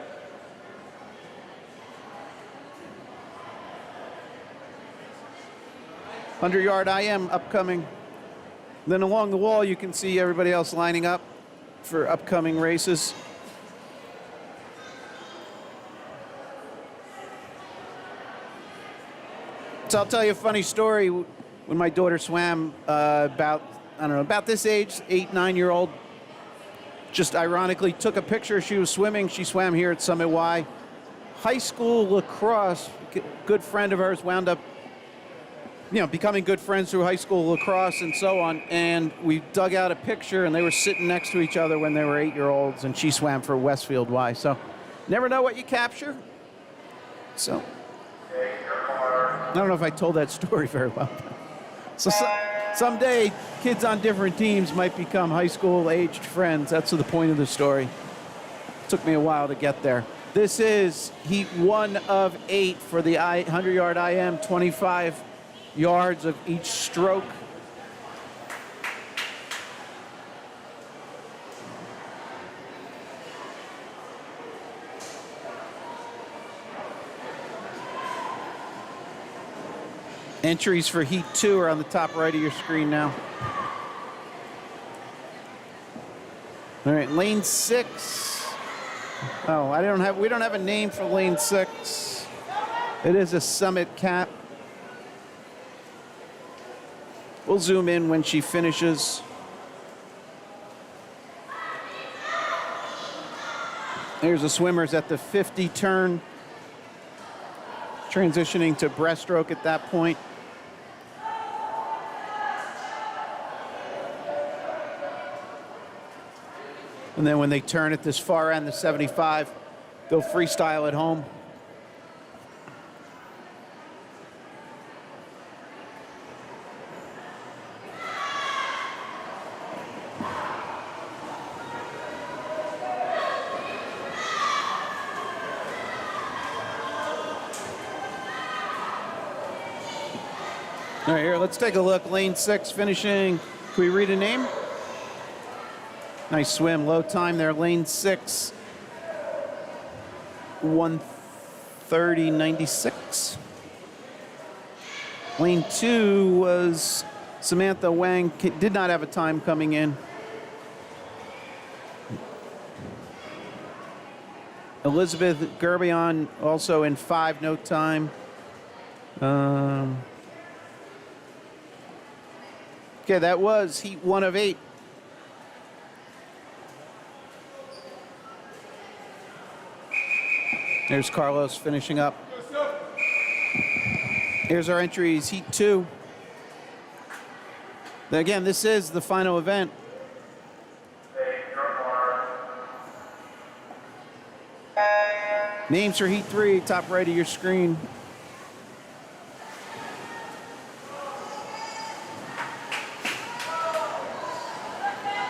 Hundred-yard IM upcoming. Then along the wall, you can see everybody else lining up for upcoming races. So I'll tell you a funny story. When my daughter swam about this age, 8, 9-year-old, just ironically took a picture. She was swimming. She swam here at Summit Y. High school lacrosse, good friend of hers, wound up becoming good friends through high school lacrosse and so on. And we dug out a picture, and they were sitting next to each other when they were 8-year-olds, and she swam for Westfield Y. So never know what you capture. So I don't know if I told that story very well. So someday, kids on different teams might become high school-aged friends. That's the point of the story. It took me a while to get there. This is heat 1 of 8 for the 100-yard IM, 25 yards of each stroke. Entries for heat 2 are on the top right of your screen now. All right, lane 6. Oh, we don't have a name for lane 6. It is a Summit cap. We'll zoom in when she finishes. There's the swimmers at the 50 turn, transitioning to breaststroke at that point. And then when they turn at this far end, the 75, they'll freestyle at home. All right, here, let's take a look. Lane 6 finishing. Can we read a name? Nice swim, low time there. Lane 6, 1:30.96. Lane 2 was Samantha Wang, did not have a time coming in. Elizabeth Gerbion also in 5, no time. Okay, that was heat 1 of 8. There's Carlos finishing up. Here's our entries, heat 2. Again, this is the final event. Names for heat 3, top right of your screen.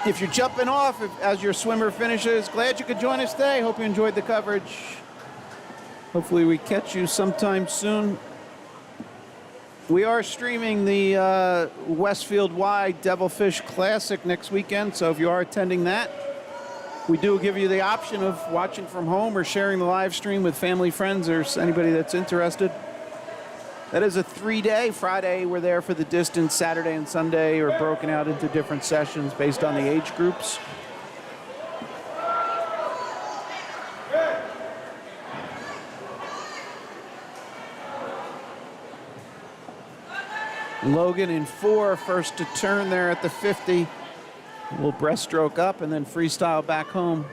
If you're jumping off as your swimmer finishes, glad you could join us today. Hope you enjoyed the coverage. Hopefully we catch you sometime soon. We are streaming the Westfield-wide Devilfish Classic next weekend, so if you are attending that, we do give you the option of watching from home or sharing the live stream with family, friends, or anybody that's interested. That is a 3-day. Friday, we're there for the distance. Saturday and Sunday are broken out into different sessions based on the age groups. Logan in 4, first to turn there at the 50. We'll breaststroke up and then freestyle back home.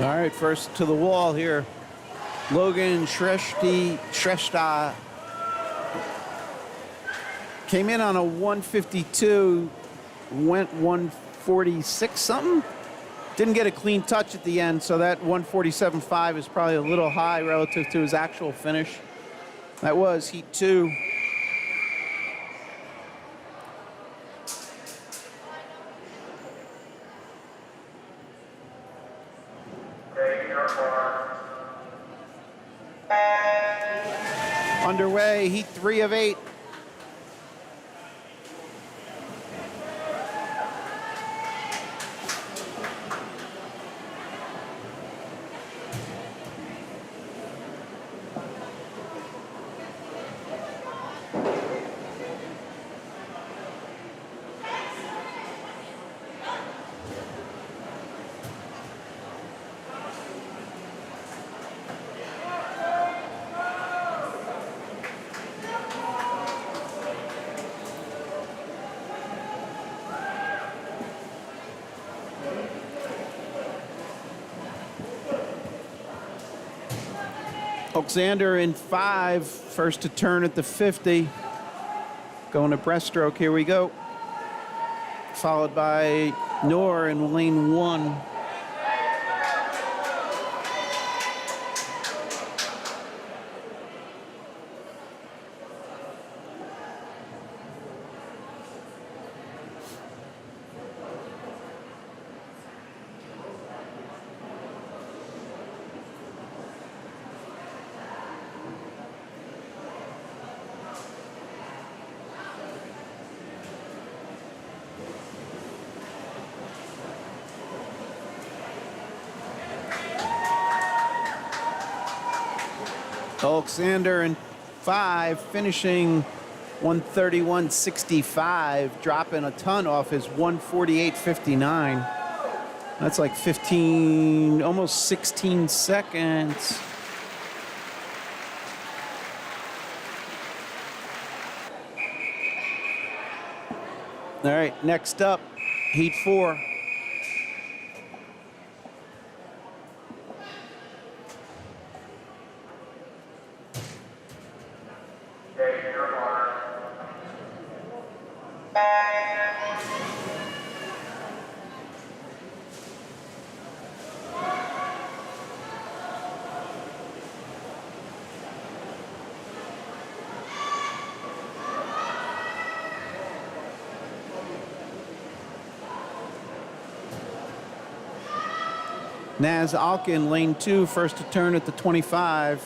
All right, first to the wall here. Logan Shrestha came in on a 152, went 146 something. Didn't get a clean touch at the end, so that 147.5 is probably a little high relative to his actual finish. That was heat 2. Underway, heat 3 of 8. Alexander in 5, first to turn at the 50. Going to breaststroke, here we go. Followed by Noor in lane 1. Alexander in 5, finishing 131.65, dropping a ton off his 148.59. That's like 15, almost 16 seconds. All right, next up, heat 4. Naz Alkin, lane 2, first to turn at the 25.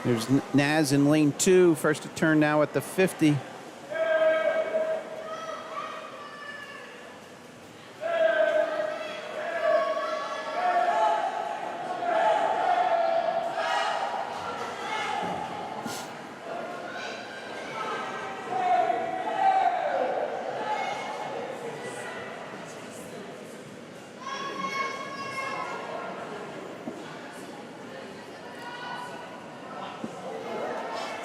There's Naz in lane 2, first to turn now at the 50.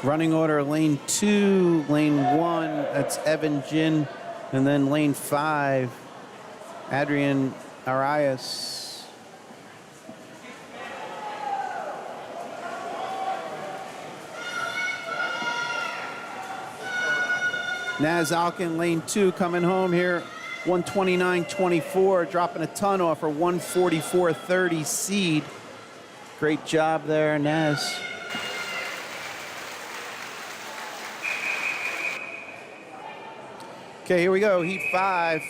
Running order, lane 2, lane 1, that's Evan Jin, and then lane 5, Adrian Arias. Naz Alkin, lane 2, coming home here, 129.24, dropping a ton off her 144.30 seed. Great job there, Naz. Okay, here we go, heat 5.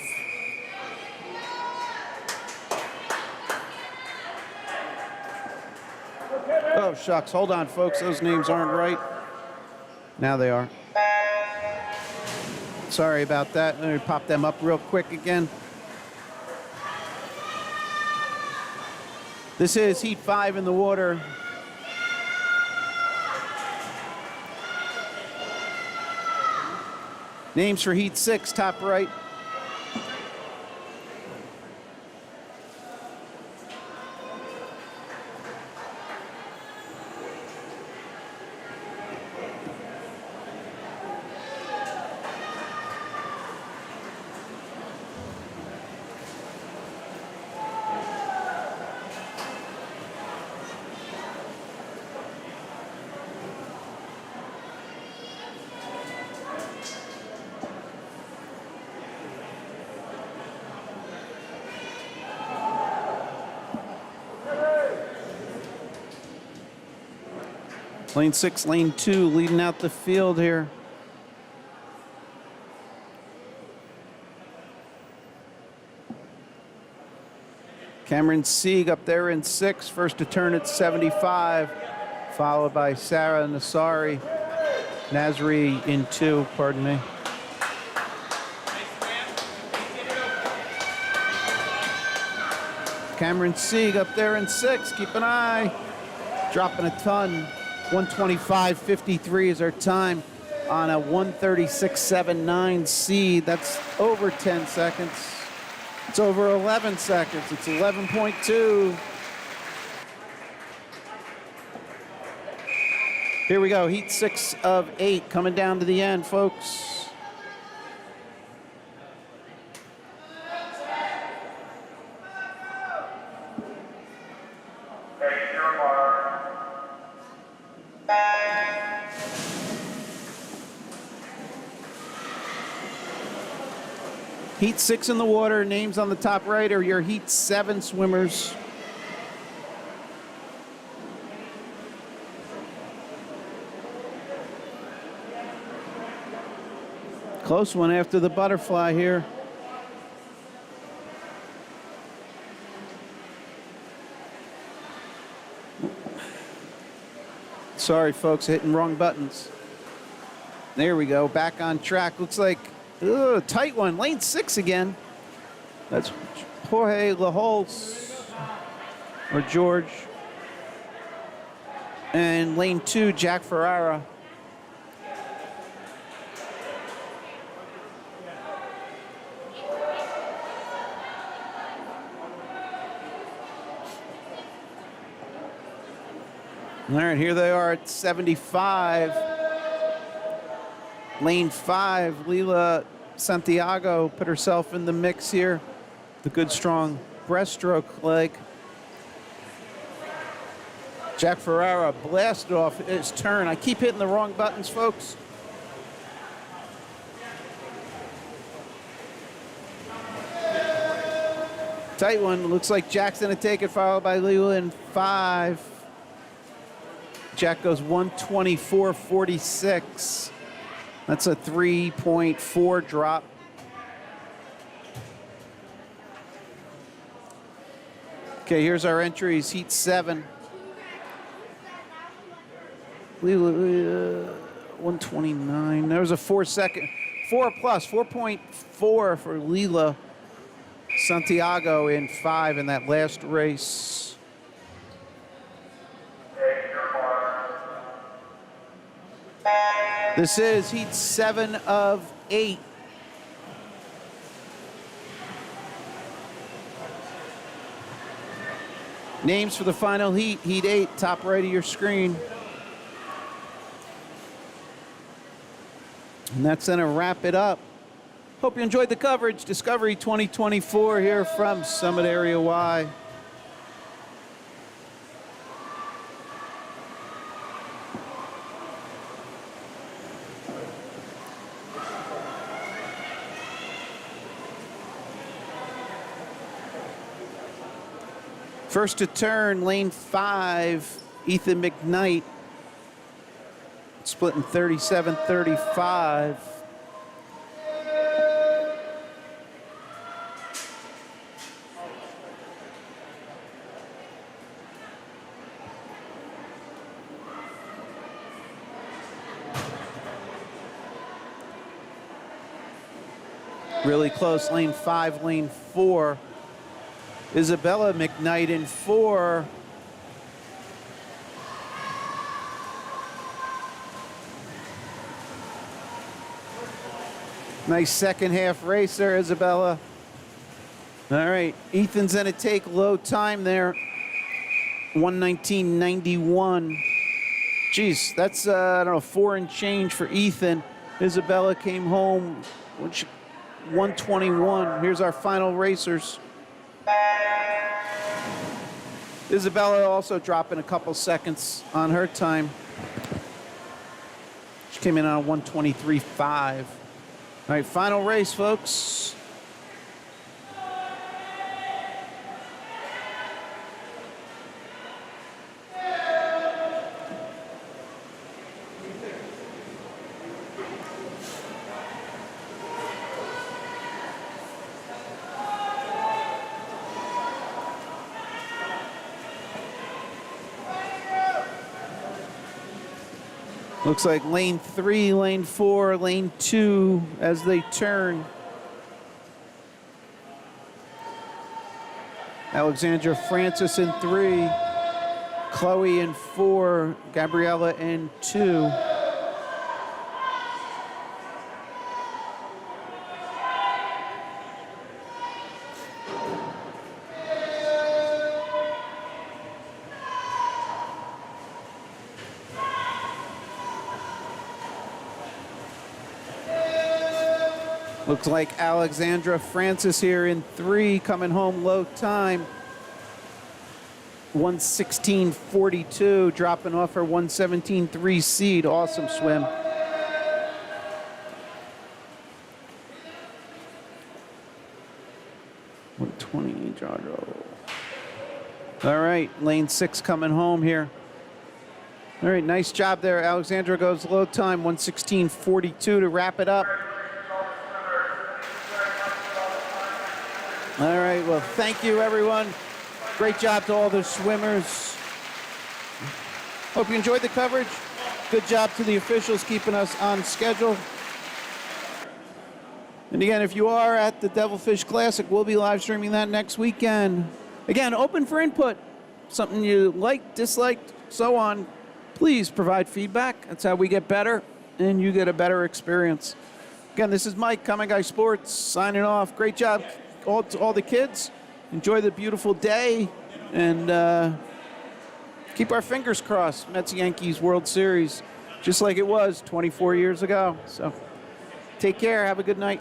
Oh, shucks, hold on, folks, those names aren't right. Now they are. Sorry about that, let me pop them up real quick again. This is heat 5 in the water. Names for heat 6, top right. Lane 6, lane 2, leading out the field here. Cameron Sieg up there in 6, first to turn at 75, followed by Sarah Nasari. Nasri in 2, pardon me. Cameron Sieg up there in 6, keep an eye. Dropping a ton. 125.53 is our time on a 136.79 seed. That's over 10 seconds. It's over 11 seconds. It's 11.2. Here we go, heat 6 of 8 coming down to the end, folks. Heat 6 in the water, names on the top right are your heat 7 swimmers. Close one after the butterfly here. Sorry, folks, hitting wrong buttons. There we go, back on track. Looks like, tight one, lane 6 again. That's Jorge Lajols, or George. And lane 2, Jack Ferrara. All right, here they are at 75. Lane 5, Lila Santiago put herself in the mix here. The good, strong breaststroke leg. Jack Ferrara blasted off his turn. I keep hitting the wrong buttons, folks. Tight one. Looks like Jack's going to take it, followed by Lila in 5. Jack goes 124.46. That's a 3.4 drop. Okay, here's our entries. Heat 7. Lila, 129. There was a 4 plus, 4.4 for Lila Santiago in 5 in that last race. This is heat 7 of 8. Names for the final heat, heat 8, top right of your screen. And that's gonna wrap it up. Hope you enjoyed the coverage. Discovery 2024 here from Summit Area Y. First to turn, lane 5, Ethan McKnight, splitting 37-35. Really close, lane 5, lane 4. Isabella McKnight in 4. Nice second half race there, Isabella. All right, Ethan's gonna take low time there. 119.91. Geez, that's, I don't know, 4 and change for Ethan. Isabella came home 121. Here's our final racers. Isabella also dropping a couple seconds on her time. She came in on 123.5. All right, final race, folks. Looks like lane 3, lane 4, lane 2 as they turn. Alexandra Francis in 3, Chloe in 4, Gabriella in 2. Looks like Alexandra Francis here in 3, coming home low time. 116.42, dropping off her 117.3 seed. Awesome swim. .120 draw. All right, lane 6 coming home here. All right, nice job there. Alexandra goes low time, 116.42 to wrap it up. All right, well, thank you, everyone. Great job to all the swimmers. Hope you enjoyed the coverage. Good job to the officials keeping us on schedule. And again, if you are at the Devilfish Classic, we'll be live streaming that next weekend. Again, open for input. Something you liked, disliked, so on. Please provide feedback. That's how we get better, and you get a better experience. Again, this is Mike, Common Guy Sports, signing off. Great job, all the kids. Enjoy the beautiful day, and keep our fingers crossed. Mets-Yankees World Series, just like it was 24 years ago. So take care. Have a good night.